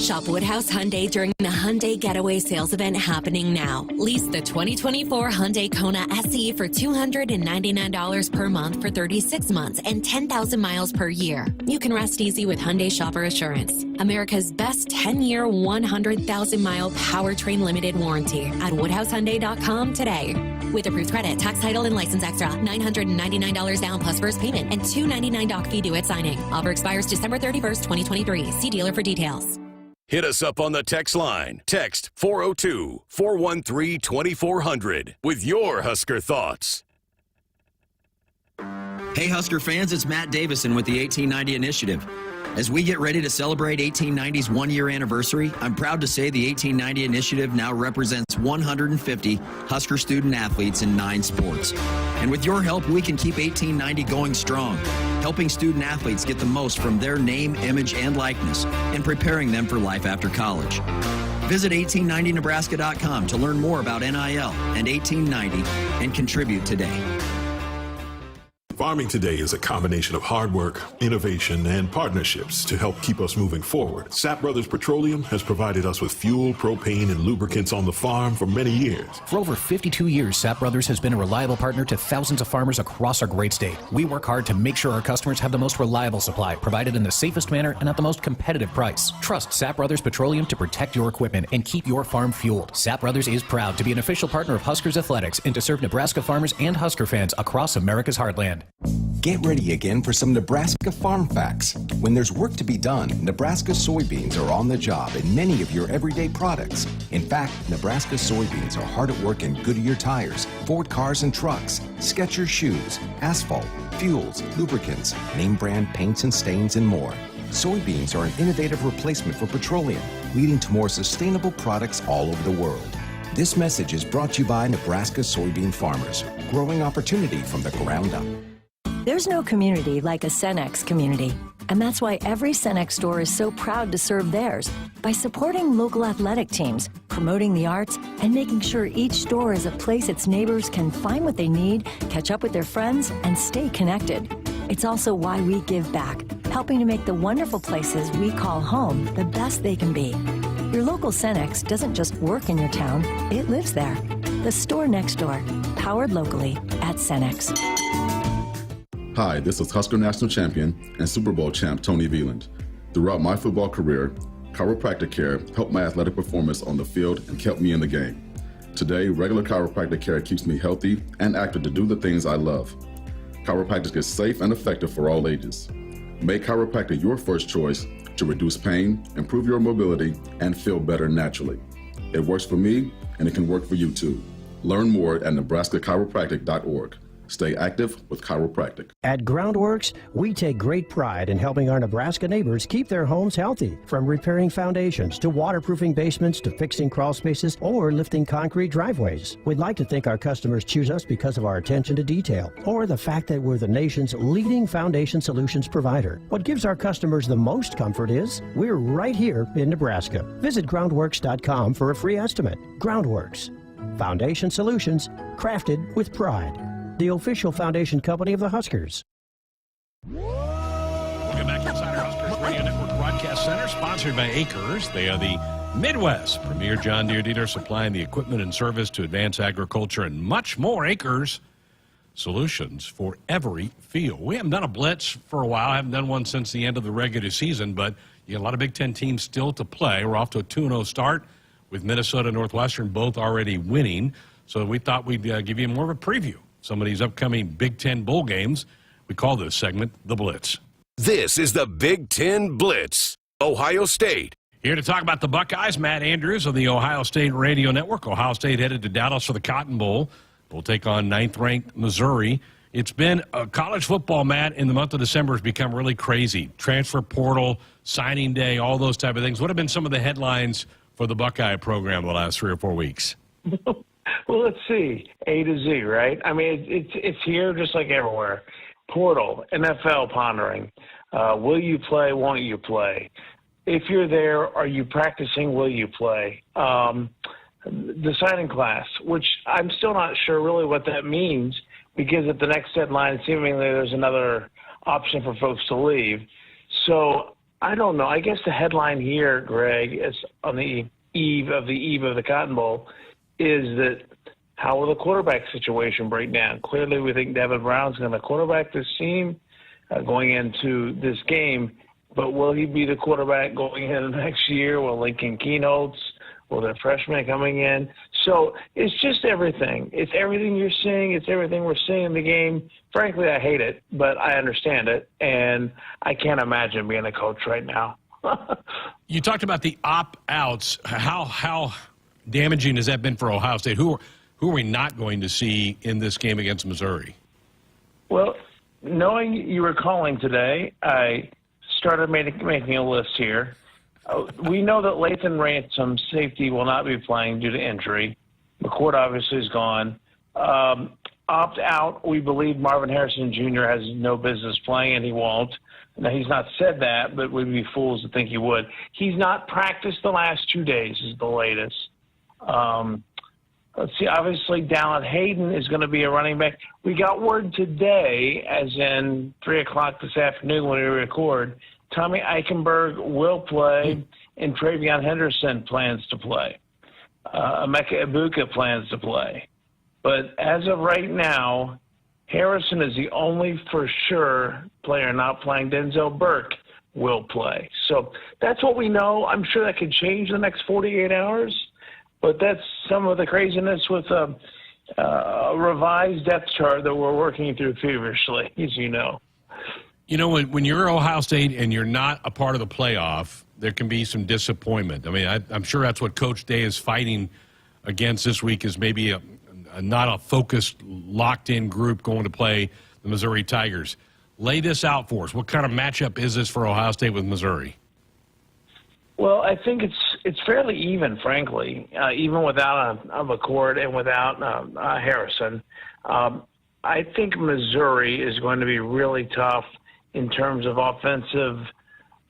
Shop Woodhouse Hyundai during the Hyundai Getaway Sales event happening now. Lease the 2024 Hyundai Kona SE for $299 per month for 36 months and 10,000 miles per year. You can rest easy with Hyundai Shopper Assurance, America's best 10-year, 100,000-mile powertrain limited warranty at WoodhouseHyundai.com today. With approved credit, tax, title, and license extra, $999 down plus first payment, and $299 doc fee due at signing. Offer expires December 31st, 2023. See dealer for details. Hit us up on the text line. Text 402-413-2400 with your Husker thoughts. Hey, Husker fans, it's Matt Davison with the 1890 Initiative. As we get ready to celebrate 1890's one-year anniversary, I'm proud to say the 1890 Initiative now represents 150 Husker student-athletes in 9 sports. And with your help, we can keep 1890 going strong, helping student-athletes get the most from their name, image, and likeness, and preparing them for life after college. Visit 1890nebraska.com to learn more about NIL and 1890 and contribute today. Farming today is a combination of hard work, innovation, and partnerships to help keep us moving forward. Sapp Brothers Petroleum has provided us with fuel, propane, and lubricants on the farm for many years. For over 52 years, Sapp Brothers has been a reliable partner to thousands of farmers across our great state. We work hard to make sure our customers have the most reliable supply, provided in the safest manner and at the most competitive price. Trust Sapp Brothers Petroleum to protect your equipment and keep your farm fueled. Sapp Brothers is proud to be an official partner of Huskers Athletics and to serve Nebraska farmers and Husker fans across America's heartland. Get ready again for some Nebraska farm facts. When there's work to be done, Nebraska soybeans are on the job in many of your everyday products. In fact, Nebraska soybeans are hard at work in Goodyear tires, Ford cars and trucks, Skechers shoes, asphalt, fuels, lubricants, name brand paints and stains, and more. Soybeans are an innovative replacement for petroleum, leading to more sustainable products all over the world. This message is brought to you by Nebraska soybean farmers, growing opportunity from the ground up. There's no community like a Cenex community, and that's why every Cenex store is so proud to serve theirs by supporting local athletic teams, promoting the arts, and making sure each store is a place its neighbors can find what they need, catch up with their friends, and stay connected. It's also why we give back, helping to make the wonderful places we call home the best they can be. Your local Cenex doesn't just work in your town, it lives there. The store next door, powered locally at Cenex. Hi, this is Husker National Champion and Super Bowl champ Tony Veland. Throughout my football career, chiropractic care helped my athletic performance on the field and kept me in the game. Today, regular chiropractic care keeps me healthy and active to do the things I love. Chiropractic is safe and effective for all ages. Make chiropractic your first choice to reduce pain, improve your mobility, and feel better naturally. It works for me, and it can work for you too. Learn more at nebraska-chiropractic.org. Stay active with chiropractic. At Groundworks, we take great pride in helping our Nebraska neighbors keep their homes healthy. From repairing foundations to waterproofing basements to fixing crawl spaces or lifting concrete driveways. We'd like to think our customers choose us because of our attention to detail or the fact that we're the nation's leading foundation solutions provider. What gives our customers the most comfort is we're right here in Nebraska. Visit groundworks.com for a free estimate. Groundworks. Foundation solutions crafted with pride. The official foundation company of the Huskers. Welcome back inside our Huskers Radio Network Broadcast Center, sponsored by Acres. They are the Midwest premier John Deere dealer, supplying the equipment and service to advance agriculture and much more. Acres, solutions for every field. We haven't done a Blitz for a while. I haven't done one since the end of the regular season, but you got a lot of Big Ten teams still to play. We're off to a 2-0 start with Minnesota and Northwestern both already winning. So we thought we'd give you more of a preview. Some of these upcoming Big Ten bowl games. We call this segment the Blitz. This is the Big Ten Blitz. Ohio State. Here to talk about the Buckeyes, Matt Andrews of the Ohio State Radio Network. Ohio State headed to Dallas for the Cotton Bowl. We'll take on 9th-ranked Missouri. It's been college football, Matt, in the month of December has become really crazy. Transfer portal, signing day, all those type of things. What have been some of the headlines for the Buckeye program the last 3 or 4 weeks? Well, let's see. A to Z, right? I mean, it's here just like everywhere. Portal, NFL pondering. Will you play? Won't you play? If you're there, are you practicing? Will you play? The signing class, which I'm still not sure really what that means, because at the next deadline, seemingly there's another option for folks to leave. So I don't know. I guess the headline here, Greg, is on the eve of the Cotton Bowl, is that how will the quarterback situation break down? Clearly, we think Devin Brown's going to quarterback this team going into this game, but will he be the quarterback going into next year? Will Lincoln keynotes? Will there freshmen coming in? So it's just everything. It's everything you're seeing. It's everything we're seeing in the game. Frankly, I hate it, but I understand it, and I can't imagine being a coach right now. You talked about the opt-outs. How damaging has that been for Ohio State? Who are we not going to see in this game against Missouri? Well, knowing you were calling today, I started making a list here. We know that Lathan Ransom, safety, will not be playing due to injury. McCourt obviously is gone. Opt-out, we believe Marvin Harrison Jr. has no business playing, and he won't. Now, he's not said that, but we'd be fools to think he would. He's not practiced the last 2 days is the latest. Let's see, obviously, Dallin Hayden is going to be a running back. We got word today, as in 3 o'clock this afternoon when we record, Tommy Eichenberg will play, and Travion Henderson plans to play. Emeka Ibuka plans to play. But as of right now, Harrison is the only for sure player not playing. Denzel Burke will play. So that's what we know. I'm sure that could change in the next 48 hours, but that's some of the craziness with a revised depth chart that we're working through feverishly, as you know. You know, when you're Ohio State and you're not a part of the playoff, there can be some disappointment. I mean, I'm sure that's what Coach Day is fighting against this week, is maybe not a focused, locked-in group going to play the Missouri Tigers. Lay this out for us. What kind of matchup is this for Ohio State with Missouri? Well, I think it's fairly even, frankly, even without a McCourt and without Harrison. I think Missouri is going to be really tough in terms of offensive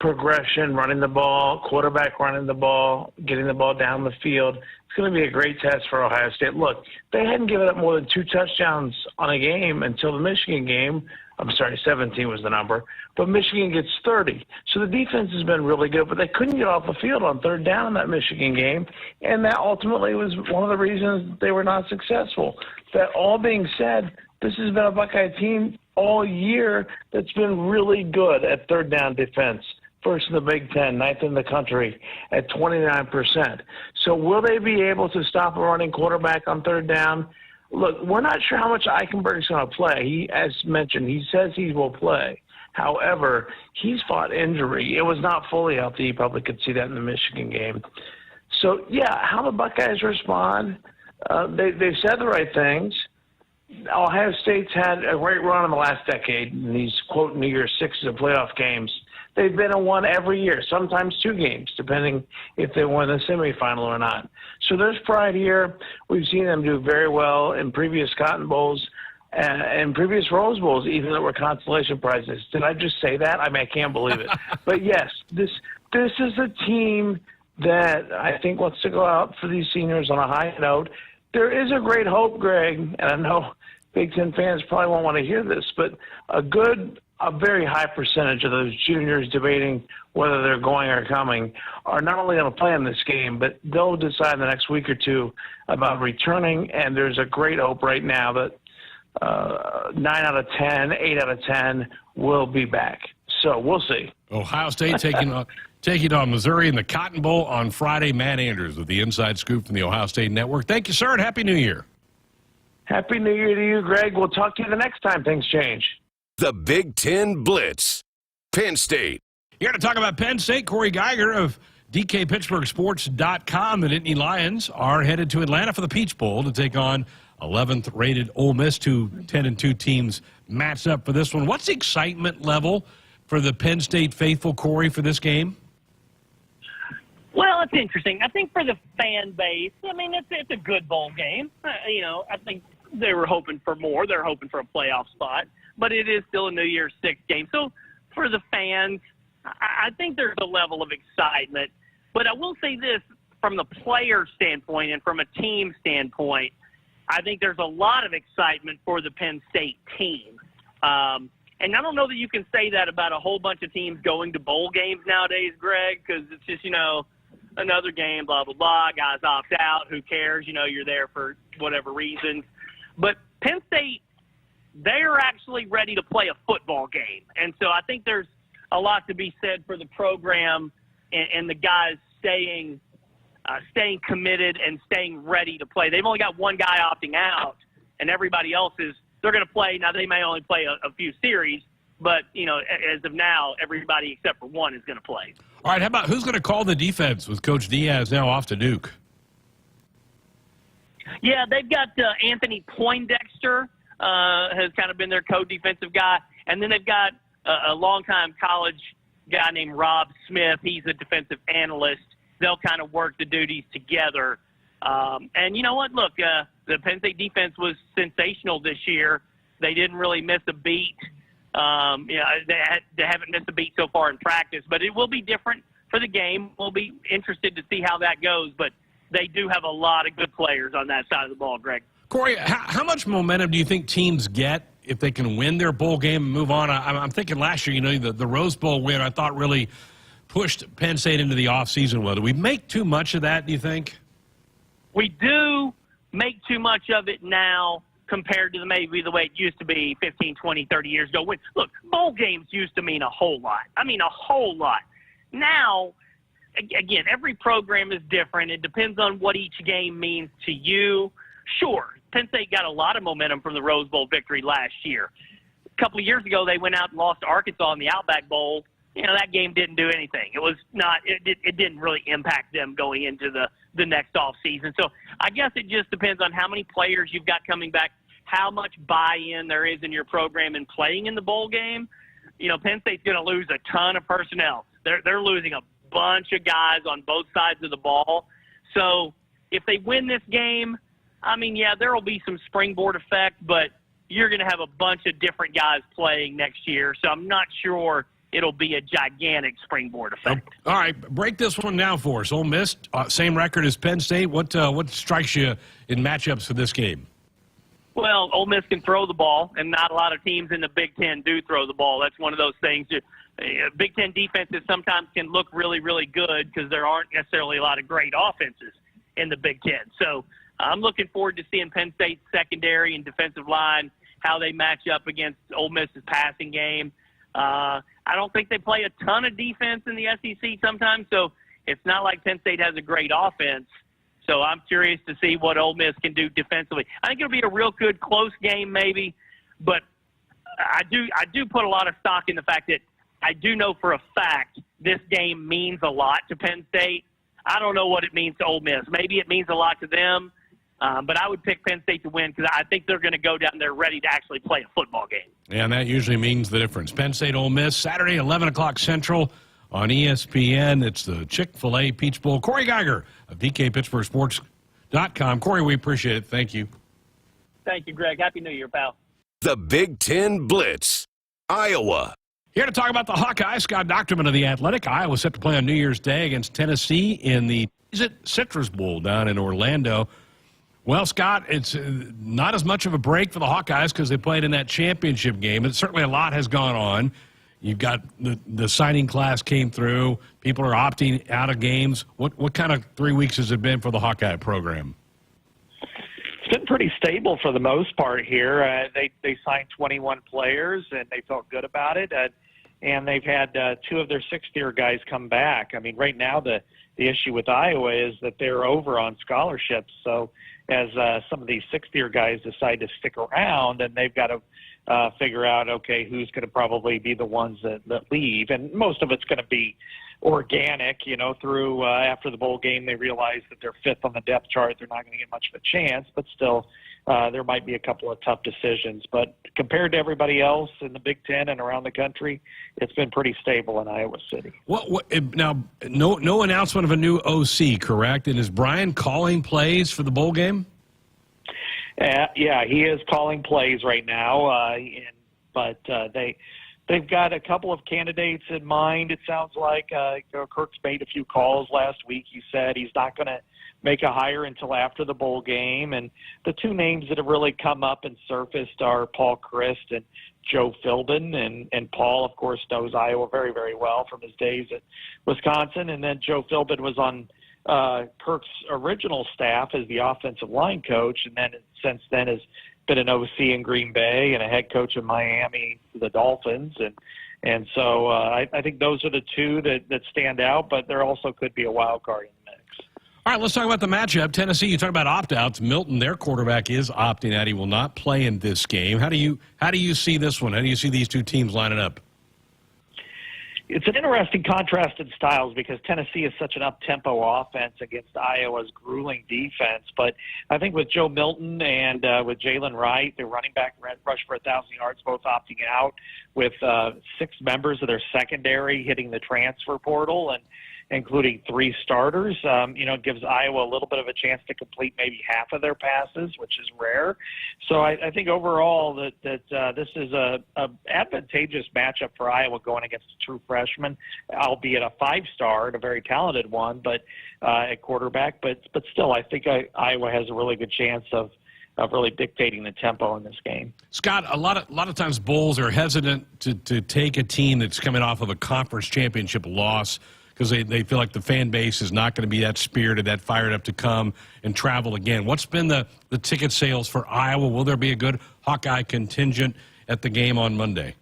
progression, running the ball, quarterback running the ball, getting the ball down the field. It's going to be a great test for Ohio State. Look, they hadn't given up more than 2 touchdowns on a game until the Michigan game. I'm sorry, 17 was the number. But Michigan gets 30. So the defense has been really good, but they couldn't get off the field on 3rd down in that Michigan game, and that ultimately was one of the reasons they were not successful. That all being said, this has been a Buckeye team all year that's been really good at 3rd down defense. First in the Big Ten, 9th in the country at 29%. So will they be able to stop a running quarterback on 3rd down? Look, we're not sure how much Eichenberg's going to play. He, as mentioned, he says he will play. However, he's fought injury. It was not fully healthy. You probably could see that in the Michigan game. So, yeah, how the Buckeyes respond, they've said the right things. Ohio State's had a great run in the last decade in these, quote, New Year's Sixes of playoff games. They've been in one every year, sometimes 2 games, depending if they won the semifinal or not. So there's pride here. We've seen them do very well in previous Cotton Bowls and previous Rose Bowls, even though were consolation prizes. Did I just say that? I mean, I can't believe it. But, yes, this is a team that I think wants to go out for these seniors on a high note. There is a great hope, Greg, and I know Big Ten fans probably won't want to hear this, but a very high percentage of those juniors debating whether they're going or coming are not only going to play in this game, but they'll decide the next week or 2 about returning, and there's a great hope right now that 9 out of 10, 8 out of 10 will be back. So we'll see. Ohio State taking on Missouri in the Cotton Bowl on Friday. Matt Andrews with the Inside Scoop from the Ohio State Network. Thank you, sir, and Happy New Year. Happy New Year to you, Greg. We'll talk to you the next time things change. The Big Ten Blitz. Penn State. Here to talk about Penn State, Corey Geiger of DKPittsburghSports.com. The Nittany Lions are headed to Atlanta for the Peach Bowl to take on 11th rated Ole Miss. 2 10-2 teams matched up for this one. What's the excitement level for the Penn State faithful, Corey, for this game? Well, it's interesting. I think for the fan base, I mean, it's a good bowl game. I think they were hoping for more. They're hoping for a playoff spot, but it is still a New Year's Six game. So for the fans, I think there's a level of excitement. But I will say this, from the player standpoint and from a team standpoint, I think there's a lot of excitement for the Penn State team. And I don't know that you can say that about a whole bunch of teams going to bowl games nowadays, Greg, because it's just, another game, blah, blah, blah, guys opt out, who cares, you're there for whatever reasons. But Penn State, they're actually ready to play a football game. And so I think there's a lot to be said for the program and the guys staying committed and staying ready to play. They've only got one guy opting out, and everybody else they're going to play. Now, they may only play a few series, but, as of now, everybody except for one is going to play. All right, how about who's going to call the defense with Coach Diaz now off to Duke? Yeah, they've got Anthony Poindexter has kind of been their co-defensive guy, and then they've got a longtime college guy named Rob Smith. He's a defensive analyst. They'll kind of work the duties together. And you know what? Look, the Penn State defense was sensational this year. They didn't really miss a beat. They haven't missed a beat so far in practice, but it will be different for the game. We'll be interested to see how that goes, but they do have a lot of good players on that side of the ball, Greg. Corey, how much momentum do you think teams get if they can win their bowl game and move on? I'm thinking last year, the Rose Bowl win, I thought really pushed Penn State into the offseason. Well, do we make too much of that, do you think? We do make too much of it now compared to maybe the way it used to be 15, 20, 30 years ago. Look, bowl games used to mean a whole lot. I mean, a whole lot. Now, again, every program is different. It depends on what each game means to you. Sure, Penn State got a lot of momentum from the Rose Bowl victory last year. A couple of years ago, they went out and lost to Arkansas in the Outback Bowl. That game didn't do anything. It didn't really impact them going into the next off season. So I guess it just depends on how many players you've got coming back, how much buy-in there is in your program in playing in the bowl game. Penn State's going to lose a ton of personnel. They're losing a bunch of guys on both sides of the ball. So if they win this game, I mean, yeah, there will be some springboard effect, but you're going to have a bunch of different guys playing next year. So I'm not sure it'll be a gigantic springboard effect. All right, break this one down for us. Ole Miss, same record as Penn State. What strikes you in matchups for this game? Well, Ole Miss can throw the ball, and not a lot of teams in the Big Ten do throw the ball. That's one of those things. Big Ten defenses sometimes can look really, really good because there aren't necessarily a lot of great offenses in the Big Ten. So I'm looking forward to seeing Penn State's secondary and defensive line, how they match up against Ole Miss's passing game. I don't think they play a ton of defense in the SEC sometimes, so it's not like Penn State has a great offense. So I'm curious to see what Ole Miss can do defensively. I think it'll be a real good close game maybe, but I do put a lot of stock in the fact that I do know for a fact this game means a lot to Penn State. I don't know what it means to Ole Miss. Maybe it means a lot to them, but I would pick Penn State to win because I think they're going to go down there ready to actually play a football game. And that usually means the difference. Penn State, Ole Miss, Saturday, 11 o'clock Central on ESPN. It's the Chick-fil-A Peach Bowl. Corey Geiger of DKPittsburghSports.com. Corey, we appreciate it. Thank you. Thank you, Greg. Happy New Year, pal. The Big Ten Blitz, Iowa. Here to talk about the Hawkeyes, Scott Docterman of The Athletic. Iowa set to play on New Year's Day against Tennessee in the Citrus Bowl down in Orlando. Well, Scott, it's not as much of a break for the Hawkeyes because they played in that championship game. But certainly a lot has gone on. You've got the signing class came through. People are opting out of games. What kind of 3 weeks has it been for the Hawkeye program? It's been pretty stable for the most part here. They signed 21 players, and they felt good about it. And they've had two of their sixth-year guys come back. I mean, right now the issue with Iowa is that they're over on scholarships. So as some of these sixth-year guys decide to stick around, and they've got to figure out, okay, who's going to probably be the ones that leave. And most of it's going to be organic, through after the bowl game, they realize that they're fifth on the depth chart. They're not going to get much of a chance, but still there might be a couple of tough decisions. But compared to everybody else in the Big Ten and around the country, it's been pretty stable in Iowa City. Now, no announcement of a new OC, correct? And is Brian calling plays for the bowl game? Yeah, he is calling plays right now, but they've got a couple of candidates in mind. It sounds like Kirk's made a few calls last week. He said he's not going to make a hire until after the bowl game. And the two names that have really come up and surfaced are Paul Christ and Joe Philbin. And Paul, of course, knows Iowa very, very well from his days at Wisconsin. And then Joe Philbin was on Kirk's original staff as the offensive line coach, and then since then has been an OC in Green Bay and a head coach in Miami, the Dolphins. And so I think those are the two that stand out, but there also could be a wild card in the mix. All right, let's talk about the matchup. Tennessee, you talk about opt-outs. Milton, their quarterback, is opting out. He will not play in this game. How do you see this one? How do you see these two teams lining up? It's an interesting contrast in styles because Tennessee is such an up-tempo offense against Iowa's grueling defense. But I think with Joe Milton and with Jalen Wright, their running back rushed for 1,000 yards, both opting out, with 6 members of their secondary hitting the transfer portal and including 3 starters. It gives Iowa a little bit of a chance to complete maybe half of their passes, which is rare. So I think overall that this is a advantageous matchup for Iowa going against a true freshman, albeit a 5-star and a very talented one, but at quarterback. But still, I think Iowa has a really good chance of really dictating the tempo in this game. Scott, a lot of times bowls are hesitant to take a team that's coming off of a conference championship loss, because they feel like the fan base is not going to be that spirited, that fired up to come and travel again. What's been the ticket sales for Iowa? Will there be a good Hawkeye contingent at the game on Monday?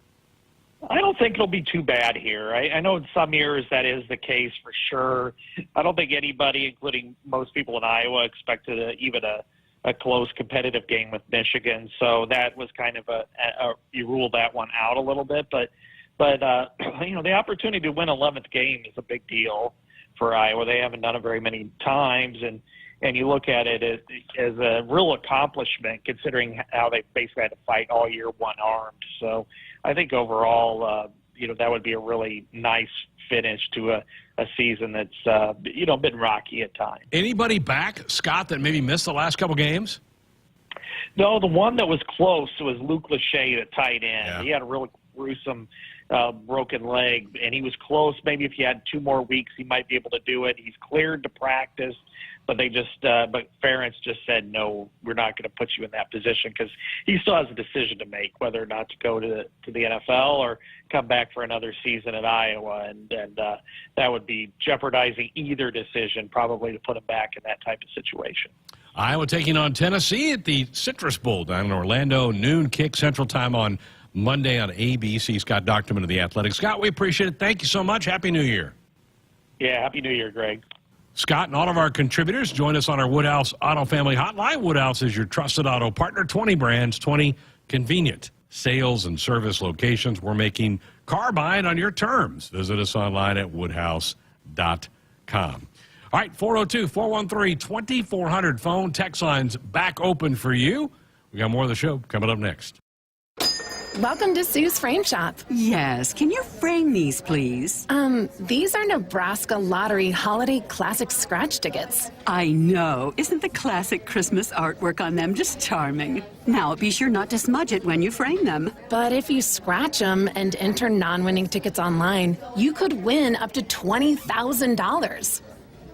I don't think it'll be too bad here. I know in some years that is the case for sure. I don't think anybody, including most people in Iowa, expected even a close competitive game with Michigan. So that was kind of you ruled that one out a little bit. But the opportunity to win 11th game is a big deal for Iowa. They haven't done it very many times, and you look at it as a real accomplishment considering how they basically had to fight all year one-armed. So I think overall, that would be a really nice finish to a season that's, been rocky at times. Anybody back, Scott, that maybe missed the last couple games? No, the one that was close was Luke Lachey at tight end. Yeah. He had a really gruesome broken leg, and he was close. Maybe if he had 2 more weeks, he might be able to do it. He's cleared to practice, but but Ferentz just said, no, we're not going to put you in that position, because he still has a decision to make whether or not to go to the NFL or come back for another season at Iowa, and that would be jeopardizing either decision, probably, to put him back in that type of situation. Iowa taking on Tennessee at the Citrus Bowl down in Orlando, noon kick Central Time on Monday on ABC. Scott Dochterman of The Athletic. Scott, we appreciate it. Thank you so much. Happy New Year. Yeah, Happy New Year, Greg. Scott and all of our contributors join us on our Woodhouse Auto Family Hotline. Woodhouse is your trusted auto partner. 20 brands, 20 convenient sales and service locations. We're making car buying on your terms. Visit us online at woodhouse.com. All right, 402-413-2400 phone. Text lines back open for you. We got more of the show coming up next. Welcome to Sue's Frame Shop. Yes, can you frame these, please? These are Nebraska Lottery Holiday Classic Scratch tickets. I know. Isn't the classic Christmas artwork on them just charming? Now, be sure not to smudge it when you frame them. But if you scratch them and enter non-winning tickets online, you could win up to $20,000.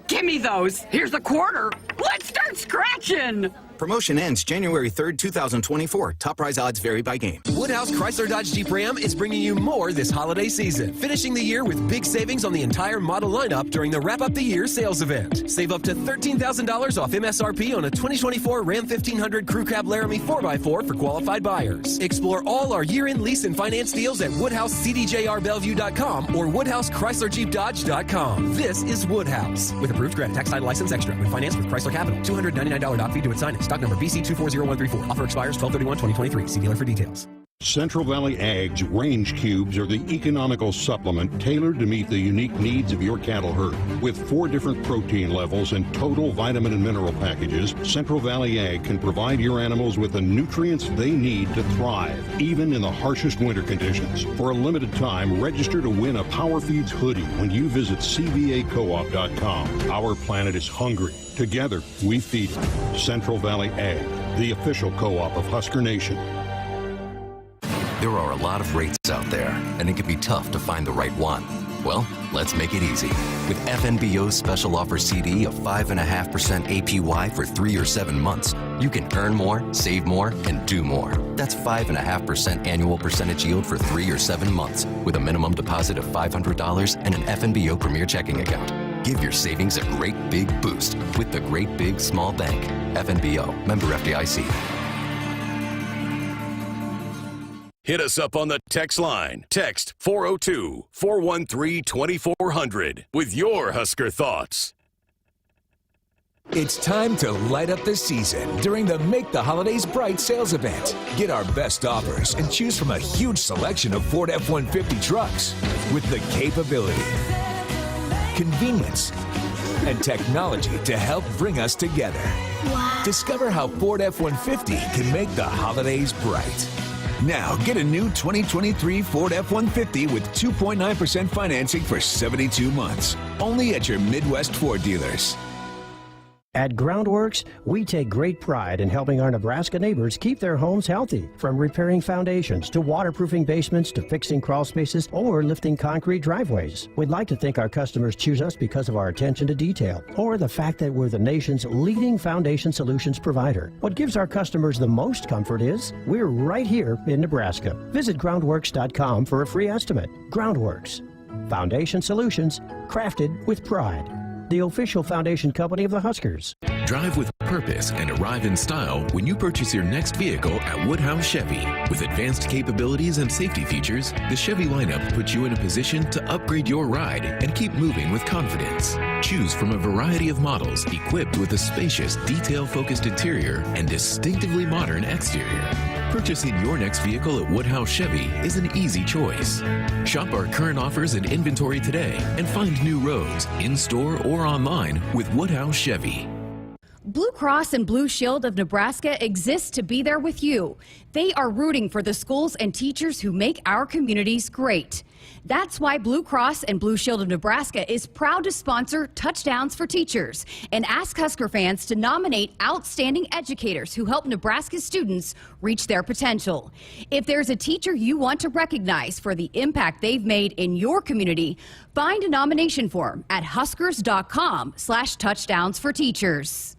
Give me those. Here's a quarter. Let's start scratching. Promotion ends January 3rd, 2024. Top prize odds vary by game. Woodhouse Chrysler Dodge Jeep Ram is bringing you more this holiday season. Finishing the year with big savings on the entire model lineup during the Wrap Up the Year sales event. Save up to $13,000 off MSRP on a 2024 Ram 1500 Crew Cab Laramie 4x4 for qualified buyers. Explore all our year-end lease and finance deals at WoodhouseCDJRBellevue.com or WoodhouseChryslerJeepDodge.com. This is Woodhouse. With approved credit, tax title license extra. When financed with Chrysler Capital. $299 doc fee to its signing. Stock number BC240134. Offer expires 12/31/2023. See dealer for details. Central Valley Ag's range cubes are the economical supplement tailored to meet the unique needs of your cattle herd. With 4 different protein levels and total vitamin and mineral packages, Central Valley Ag can provide your animals with the nutrients they need to thrive, even in the harshest winter conditions. For a limited time, register to win a Power Feeds hoodie when you visit cvacoop.com. Our planet is hungry. Together, we feed it. Central Valley Ag, the official co-op of Husker Nation. There are a lot of rates out there, and it can be tough to find the right one. Well, let's make it easy. With FNBO's special offer CD of 5.5% APY for 3 or 7 months, you can earn more, save more, and do more. That's 5.5% annual percentage yield for 3 or 7 months, with a minimum deposit of $500 and an FNBO Premier checking account. Give your savings a great big boost with the Great Big Small Bank. FNBO, member FDIC. Hit us up on the text line. Text 402-413-2400 with your Husker thoughts. It's time to light up the season during the Make the Holidays Bright sales event. Get our best offers and choose from a huge selection of Ford F-150 trucks with the capability, convenience, and technology to help bring us together. Wow. Discover how Ford F-150 can make the holidays bright. Now, get a new 2023 Ford F-150 with 2.9% financing for 72 months. Only at your Midwest Ford dealers. At Groundworks, we take great pride in helping our Nebraska neighbors keep their homes healthy. From repairing foundations to waterproofing basements to fixing crawl spaces or lifting concrete driveways. We'd like to think our customers choose us because of our attention to detail or the fact that we're the nation's leading foundation solutions provider. What gives our customers the most comfort is we're right here in Nebraska. Visit groundworks.com for a free estimate. Groundworks. Foundation solutions crafted with pride. The official foundation company of the Huskers. Drive with purpose and arrive in style when you purchase your next vehicle at Woodhouse Chevy. With advanced capabilities and safety features, the Chevy lineup puts you in a position to upgrade your ride and keep moving with confidence. Choose from a variety of models equipped with a spacious, detail-focused interior and distinctively modern exterior. Purchasing your next vehicle at Woodhouse Chevy is an easy choice. Shop our current offers and inventory today and find new roads in-store or online with Woodhouse Chevy. Blue Cross and Blue Shield of Nebraska exists to be there with you. They are rooting for the schools and teachers who make our communities great. That's why Blue Cross and Blue Shield of Nebraska is proud to sponsor Touchdowns for Teachers and ask Husker fans to nominate outstanding educators who help Nebraska students reach their potential. If there's a teacher you want to recognize for the impact they've made in your community, find a nomination form at huskers.com/touchdowns for teachers.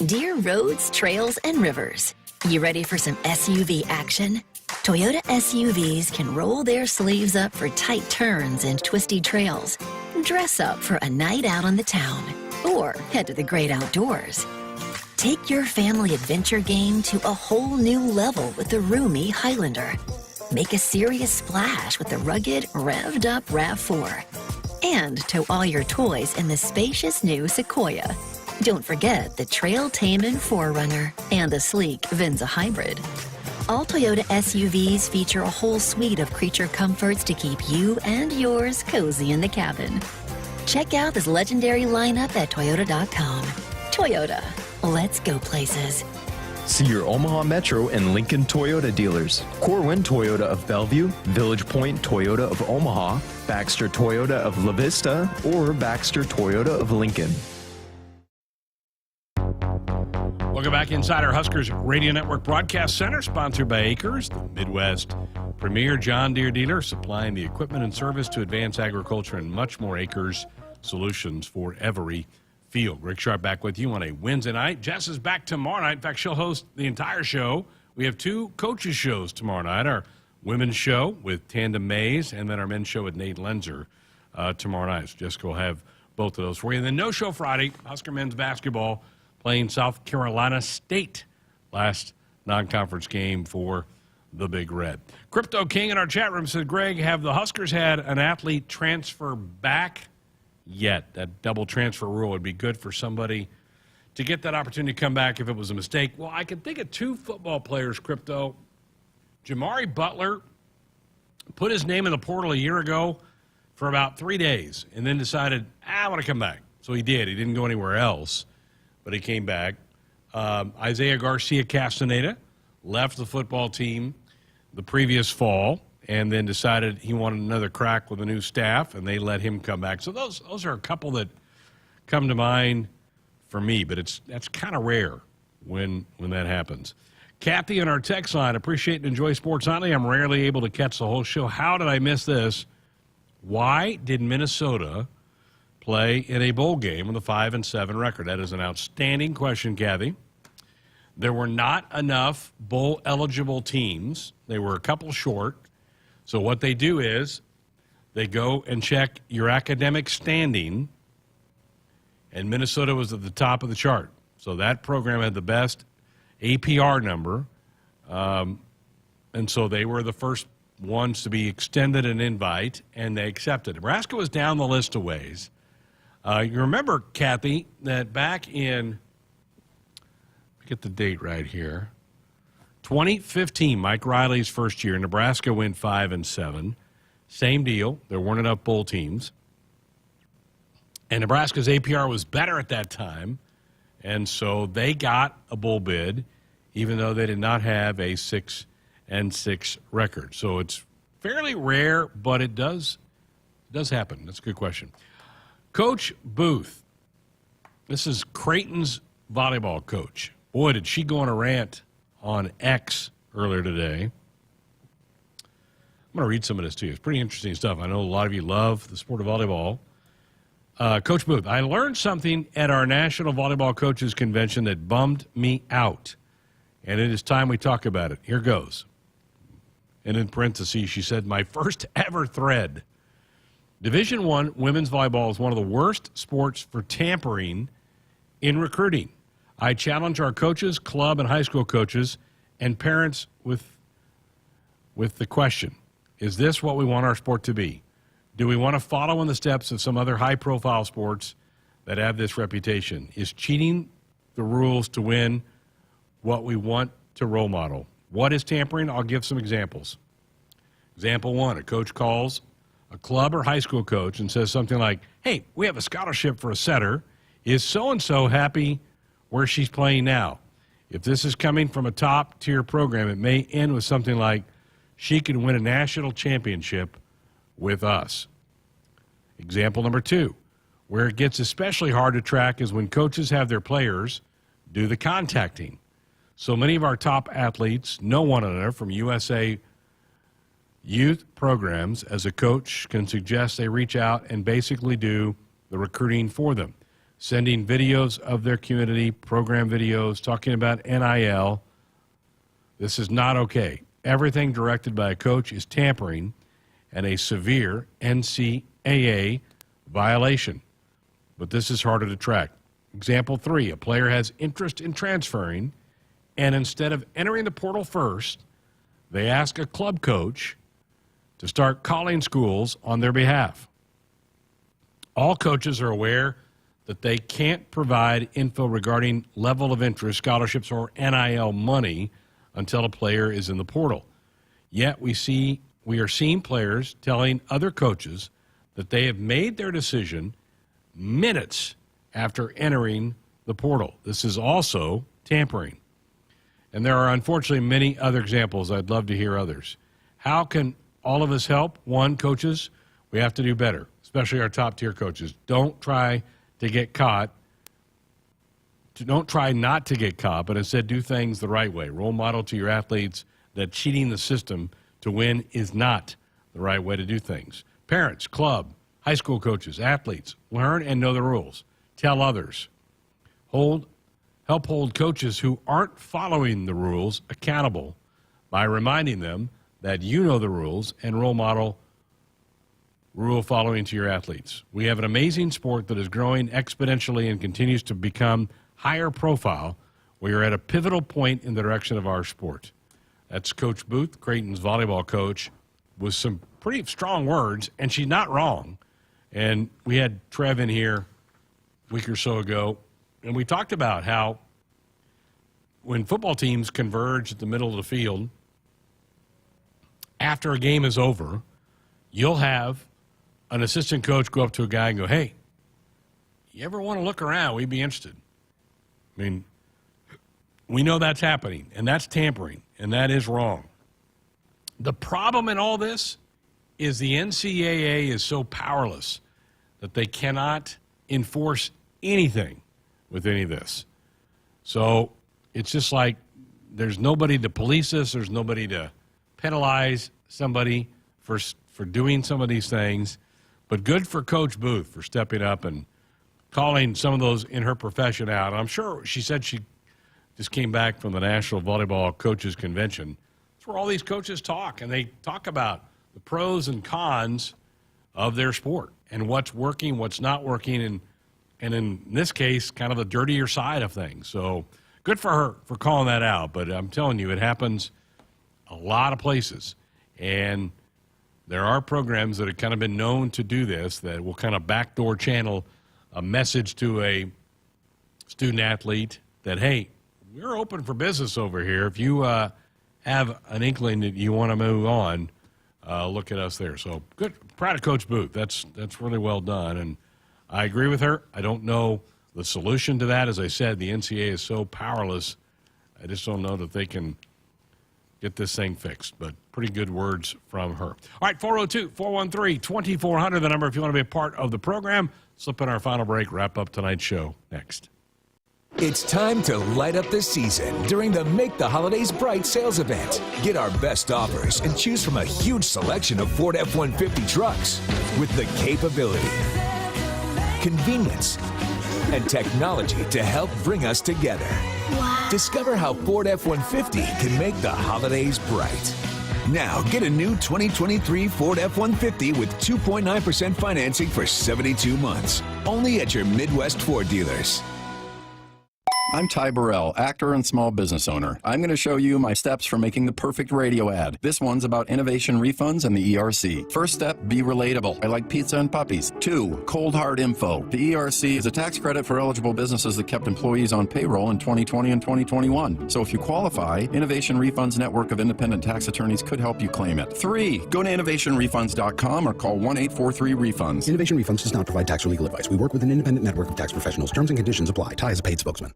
Dear roads, trails, and rivers, you ready for some SUV action? Toyota SUVs can roll their sleeves up for tight turns and twisty trails, dress up for a night out on the town, or head to the great outdoors. Take your family adventure game to a whole new level with the roomy Highlander. Make a serious splash with the rugged, revved up RAV4. And tow all your toys in the spacious new Sequoia. Don't forget the trail-taming 4Runner and the sleek Venza Hybrid. All Toyota SUVs feature a whole suite of creature comforts to keep you and yours cozy in the cabin. Check out this legendary lineup at Toyota.com. Toyota, let's go places. See your Omaha Metro and Lincoln Toyota dealers. Corwin Toyota of Bellevue, Village Point Toyota of Omaha, Baxter Toyota of La Vista, or Baxter Toyota of Lincoln. Welcome back inside our Huskers Radio Network Broadcast Center, sponsored by Acres, the Midwest premier John Deere dealer, supplying the equipment and service to advance agriculture and much more. Acres solutions for every field. Greg Sharpe back with you on a Wednesday night. Jess is back tomorrow night. In fact, she'll host the entire show. We have 2 coaches shows tomorrow night. Our women's show with Tandem Mays, and then our men's show with Nate Lenzer tomorrow night. So Jessica will have both of those for you. And then no show Friday, Husker men's basketball playing South Carolina State. Last non-conference game for the Big Red. Crypto King in our chat room said, Greg, have the Huskers had an athlete transfer back yet? That double transfer rule would be good for somebody to get that opportunity to come back if it was a mistake. Well, I can think of 2 football players, Crypto, Jamari Butler put his name in the portal a year ago for about 3 days and then decided, I want to come back. So he did. He didn't go anywhere else, but he came back. Isaiah Garcia Castaneda left the football team the previous fall and then decided he wanted another crack with a new staff, and they let him come back. So those are a couple that come to mind for me, but that's kind of rare when that happens. Kathy on our text line, appreciate and enjoy Sports Nightly. I'm rarely able to catch the whole show. How did I miss this? Why did Minnesota play in a bowl game with a 5-7 record? That is an outstanding question, Kathy. There were not enough bowl-eligible teams. They were a couple short. So what they do is they go and check your academic standing, and Minnesota was at the top of the chart. So that program had the best APR number, and so they were the first ones to be extended an invite, and they accepted. Nebraska was down the list a ways. You remember, Kathy, that back in, get the date right here, 2015, Mike Riley's first year, Nebraska went 5-7. Same deal. There weren't enough bowl teams. And Nebraska's APR was better at that time, and so they got a bowl bid, even though they did not have a 6-6 record. So it's fairly rare, but it does happen. That's a good question. Coach Booth, this is Creighton's volleyball coach. Boy, did she go on a rant on X earlier today. I'm going to read some of this to you. It's pretty interesting stuff. I know a lot of you love the sport of volleyball. Coach Booth, I learned something at our National Volleyball Coaches Convention that bummed me out, and it is time we talk about it. Here goes. And in parentheses, she said, my first ever thread. Division I women's volleyball is one of the worst sports for tampering in recruiting. I challenge our coaches, club and high school coaches, and parents with the question, is this what we want our sport to be? Do we want to follow in the steps of some other high-profile sports that have this reputation? Is cheating the rules to win what we want to role model? What is tampering? I'll give some examples. Example one, a coach calls a club or high school coach and says something like, hey, we have a scholarship for a setter. Is so-and-so happy where she's playing now? If this is coming from a top-tier program, it may end with something like, she could win a national championship with us. Example number two, where it gets especially hard to track is when coaches have their players do the contacting. So many of our top athletes know one another from USA youth programs. As a coach can suggest they reach out and basically do the recruiting for them, sending videos of their community, program videos, talking about NIL. This is not okay. Everything directed by a coach is tampering and a severe NCAA violation. But this is harder to track. Example three, a player has interest in transferring, and instead of entering the portal first, they ask a club coach to start calling schools on their behalf. All coaches are aware that they can't provide info regarding level of interest, scholarships, or NIL money until a player is in the portal. Yet we are seeing players telling other coaches that they have made their decision minutes after entering the portal. This is also tampering. And there are unfortunately many other examples. I'd love to hear others. How can all of us help? One, coaches, we have to do better, especially our top-tier coaches. Don't try to get caught. Don't try not to get caught, but instead do things the right way. Role model to your athletes that cheating the system to win is not the right way to do things. Parents, club, high school coaches, athletes, learn and know the rules. Tell others. Help hold coaches who aren't following the rules accountable by reminding them that you know the rules and role model rule following to your athletes. We have an amazing sport that is growing exponentially and continues to become higher profile. We are at a pivotal point in the direction of our sport. That's Coach Booth, Creighton's volleyball coach, with some pretty strong words, and she's not wrong. And we had Trev in here a week or so ago, and we talked about how when football teams converge at the middle of the field, after a game is over, you'll have an assistant coach go up to a guy and go, hey, you ever want to look around? We'd be interested. I mean, we know that's happening, and that's tampering, and that is wrong. The problem in all this is the NCAA is so powerless that they cannot enforce anything with any of this. So it's just like there's nobody to police this. There's nobody to penalize somebody for doing some of these things. But good for Coach Booth for stepping up and calling some of those in her profession out. I'm sure she said she just came back from the National Volleyball Coaches Convention. It's where all these coaches talk, and they talk about the pros and cons of their sport and what's working, what's not working, and in this case, kind of the dirtier side of things. So good for her for calling that out. But I'm telling you, it happens a lot of places. And there are programs that have kind of been known to do this that will kind of backdoor channel a message to a student-athlete that, hey, we're open for business over here. If you have an inkling that you want to move on, look at us there. So good. Proud of Coach Booth. That's really well done. And I agree with her. I don't know the solution to that. As I said, the NCAA is so powerless. I just don't know that they can get this thing fixed. But pretty good words from her. All right, 402-413-2400, the number if you want to be a part of the program. Slip in our final break, wrap up tonight's show next. It's time to light up the season during the Make the Holidays Bright sales event. Get our best offers and choose from a huge selection of Ford F-150 trucks with the capability, convenience, and technology to help bring us together. Wow. Discover how Ford F-150 can make the holidays bright. Now, get a new 2023 Ford F-150 with 2.9% financing for 72 months. Only at your Midwest Ford dealers. I'm Ty Burrell, actor and small business owner. I'm going to show you my steps for making the perfect radio ad. This one's about innovation refunds and the ERC. First step, be relatable. I like pizza and puppies. 2, cold hard info. The ERC is a tax credit for eligible businesses that kept employees on payroll in 2020 and 2021. So if you qualify, Innovation Refunds Network of Independent Tax Attorneys could help you claim it. 3, go to innovationrefunds.com or call 1-843-REFUNDS. Innovation Refunds does not provide tax or legal advice. We work with an independent network of tax professionals. Terms and conditions apply. Ty is a paid spokesman.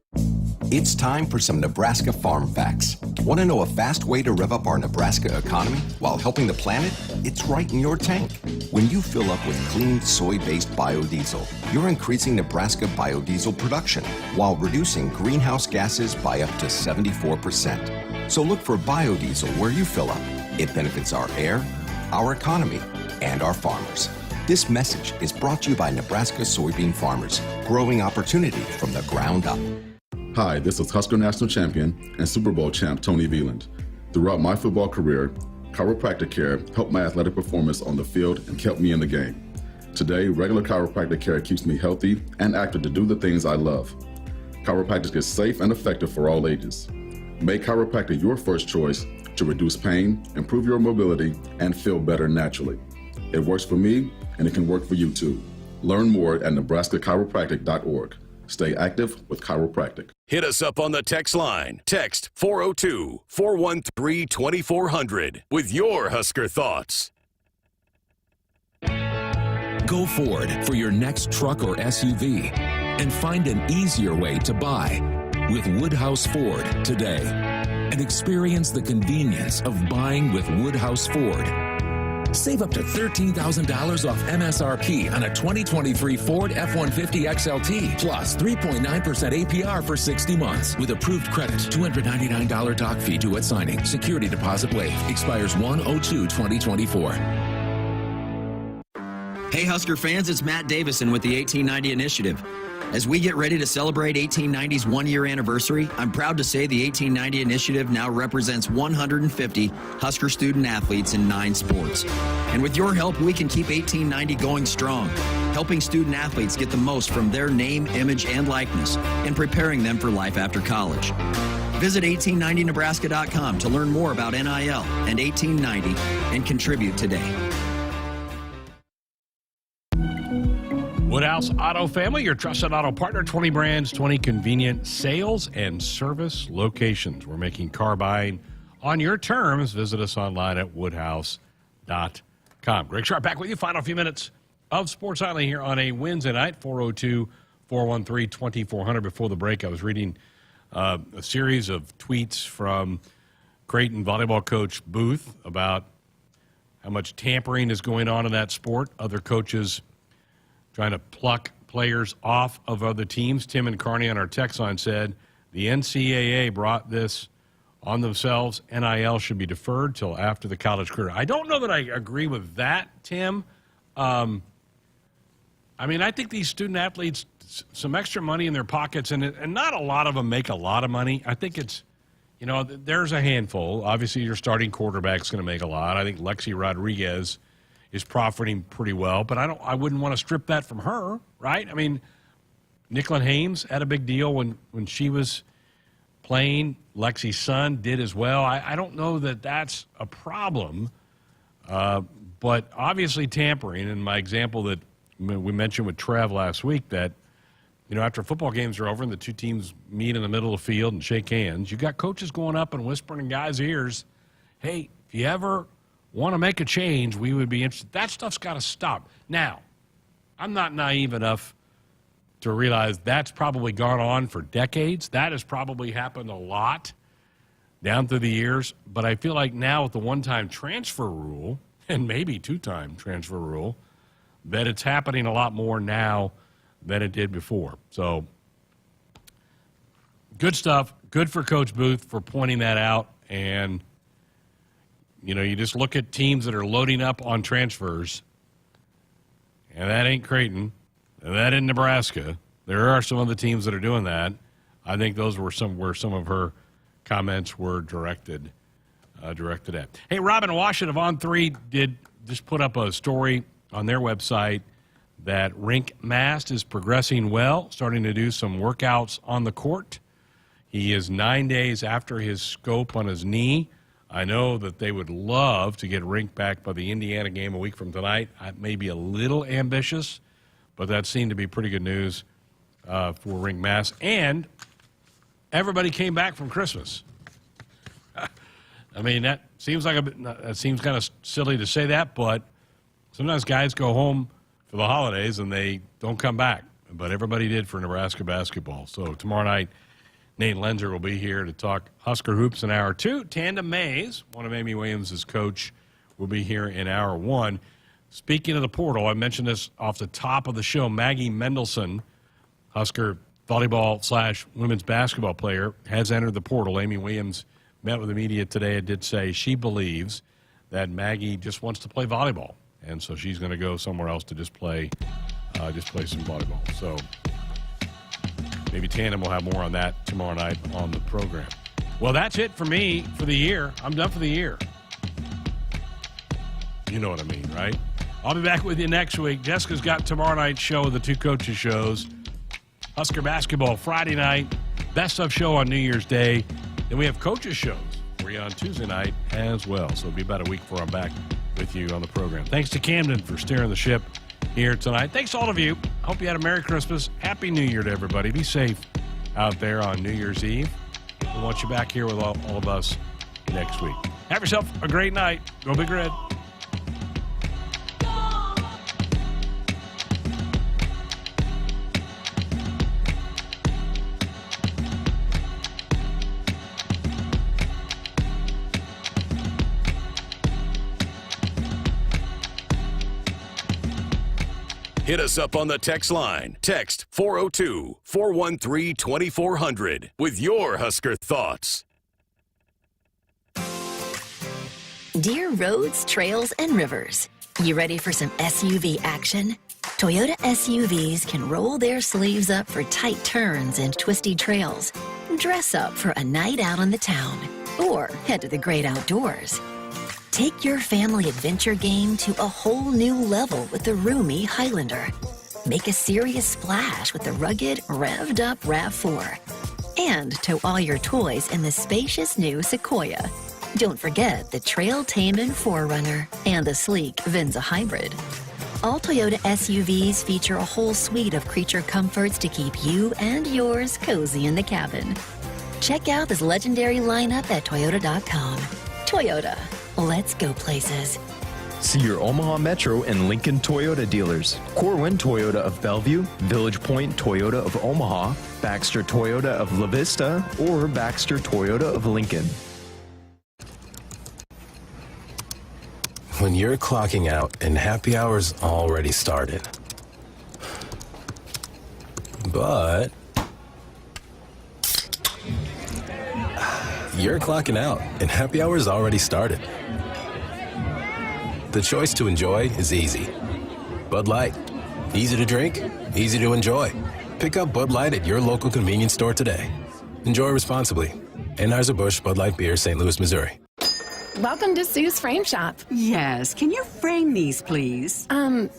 It's time for some Nebraska farm facts. Want to know a fast way to rev up our Nebraska economy while helping the planet? It's right in your tank. When you fill up with clean soy-based biodiesel, you're increasing Nebraska biodiesel production while reducing greenhouse gases by up to 74%. So look for biodiesel where you fill up. It benefits our air, our economy, and our farmers. This message is brought to you by Nebraska soybean farmers, growing opportunity from the ground up. Hi, this is Husker National Champion and Super Bowl champ Tony Veland. Throughout my football career, chiropractic care helped my athletic performance on the field and kept me in the game. Today, regular chiropractic care keeps me healthy and active to do the things I love. Chiropractic is safe and effective for all ages. Make chiropractic your first choice to reduce pain, improve your mobility, and feel better naturally. It works for me, and it can work for you too. Learn more at nebraska-chiropractic.org. Stay active with chiropractic. Hit us up on the text line. Text 402-413-2400 with your Husker thoughts. Go Ford for your next truck or SUV and find an easier way to buy with Woodhouse Ford today and experience the convenience of buying with Woodhouse Ford. Save up to $13,000 off MSRP on a 2023 Ford F-150 XLT, plus 3.9% APR for 60 months with approved credit. $299 doc fee due at signing. Security deposit waived. Expires 1/02/2024. Hey Husker fans, it's Matt Davison with the 1890 Initiative. As we get ready to celebrate 1890's one-year anniversary, I'm proud to say the 1890 Initiative now represents 150 Husker student-athletes in 9 sports. And with your help, we can keep 1890 going strong, helping student-athletes get the most from their name, image, and likeness, and preparing them for life after college. Visit 1890nebraska.com to learn more about NIL and 1890 and contribute today. Woodhouse Auto Family, your trusted auto partner, 20 brands, 20 convenient sales and service locations. We're making car buying on your terms. Visit us online at woodhouse.com. Greg Sharpe back with you. Final few minutes of Sports Nightly here on a Wednesday night, 402-413-2400. Before the break, I was reading a series of tweets from Creighton volleyball coach Booth about how much tampering is going on in that sport. Other coaches trying to pluck players off of other teams. Tim and Carney on our text line said the NCAA brought this on themselves. NIL should be deferred till after the college career. I don't know that I agree with that, Tim. I mean, I think these student athletes, some extra money in their pockets, and not a lot of them make a lot of money. I think it's, you know, there's a handful. Obviously, your starting quarterback's going to make a lot. I think Lexi Rodriguez is profiting pretty well, but I wouldn't want to strip that from her, right? I mean, Nicklin Hames had a big deal when she was playing. Lexi's son did as well. I don't know that that's a problem, but obviously tampering, and my example that we mentioned with Trev last week, that, you know, after football games are over and the two teams meet in the middle of the field and shake hands, you got coaches going up and whispering in guys' ears, hey, if you ever want to make a change, we would be interested. That stuff's got to stop. Now, I'm not naive enough to realize that's probably gone on for decades. That has probably happened a lot down through the years. But I feel like now with the one-time transfer rule, and maybe two-time transfer rule, that it's happening a lot more now than it did before. So good stuff. Good for Coach Booth for pointing that out. And, you know, you just look at teams that are loading up on transfers, and that ain't Creighton, and that ain't Nebraska. There are some other teams that are doing that. I think those were where some of her comments were directed at. Hey, Robin Washington of On3 did just put up a story on their website that Rink Mast is progressing well, starting to do some workouts on the court. He is 9 days after his scope on his knee. I know that they would love to get Rink back by the Indiana game a week from tonight. I may be a little ambitious, but that seemed to be pretty good news for Rink Mast. And everybody came back from Christmas. I mean, that seems kind of silly to say that, but sometimes guys go home for the holidays and they don't come back. But everybody did for Nebraska basketball. So tomorrow night, Nate Lenzer will be here to talk Husker hoops in hour 2. Tanda Mays, one of Amy Williams' coach, will be here in hour 1. Speaking of the portal, I mentioned this off the top of the show. Maggie Mendelson, Husker volleyball/women's basketball player, has entered the portal. Amy Williams met with the media today and did say she believes that Maggie just wants to play volleyball, and so she's going to go somewhere else to just play some volleyball. So maybe Tandem will have more on that tomorrow night on the program. Well, that's it for me for the year. I'm done for the year. You know what I mean, right? I'll be back with you next week. Jessica's got tomorrow night's show, the two coaches shows. Husker basketball Friday night, best of show on New Year's Day. Then we have coaches shows for you on Tuesday night as well. So it'll be about a week before I'm back with you on the program. Thanks to Camden for steering the ship here tonight. Thanks to all of you. Hope you had a Merry Christmas. Happy New Year to everybody. Be safe out there on New Year's Eve. We want you back here with all of us next week. Have yourself a great night. Go Big Red. Hit us up on the text line. Text 402-413-2400 with your Husker thoughts. Dear roads, trails, and rivers, you ready for some SUV action? Toyota SUVs can roll their sleeves up for tight turns and twisty trails. Dress up for a night out on the town or head to the great outdoors. Take your family adventure game to a whole new level with the roomy Highlander. Make a serious splash with the rugged, revved-up RAV4. And tow all your toys in the spacious new Sequoia. Don't forget the trail-taming 4Runner and the sleek Venza Hybrid. All Toyota SUVs feature a whole suite of creature comforts to keep you and yours cozy in the cabin. Check out this legendary lineup at Toyota.com. Toyota, let's go places. See your Omaha Metro and Lincoln Toyota dealers. Corwin Toyota of Bellevue, Village Point Toyota of Omaha, Baxter Toyota of La Vista, or Baxter Toyota of Lincoln. When you're clocking out and happy hour's already started. But you're clocking out and happy hour's already started. The choice to enjoy is easy. Bud Light. Easy to drink, easy to enjoy. Pick up Bud Light at your local convenience store today. Enjoy responsibly. Anheuser-Busch Bud Light Beer, St. Louis, Missouri. Welcome to Sue's Frame Shop. Yes, can you frame these, please?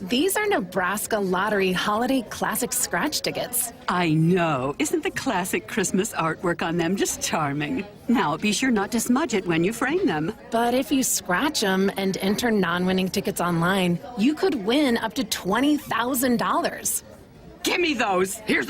These are Nebraska Lottery Holiday Classic Scratch tickets. I know. Isn't the classic Christmas artwork on them just charming? Now, be sure not to smudge it when you frame them. But if you scratch them and enter non-winning tickets online, you could win up to $20,000. Give me those. Here's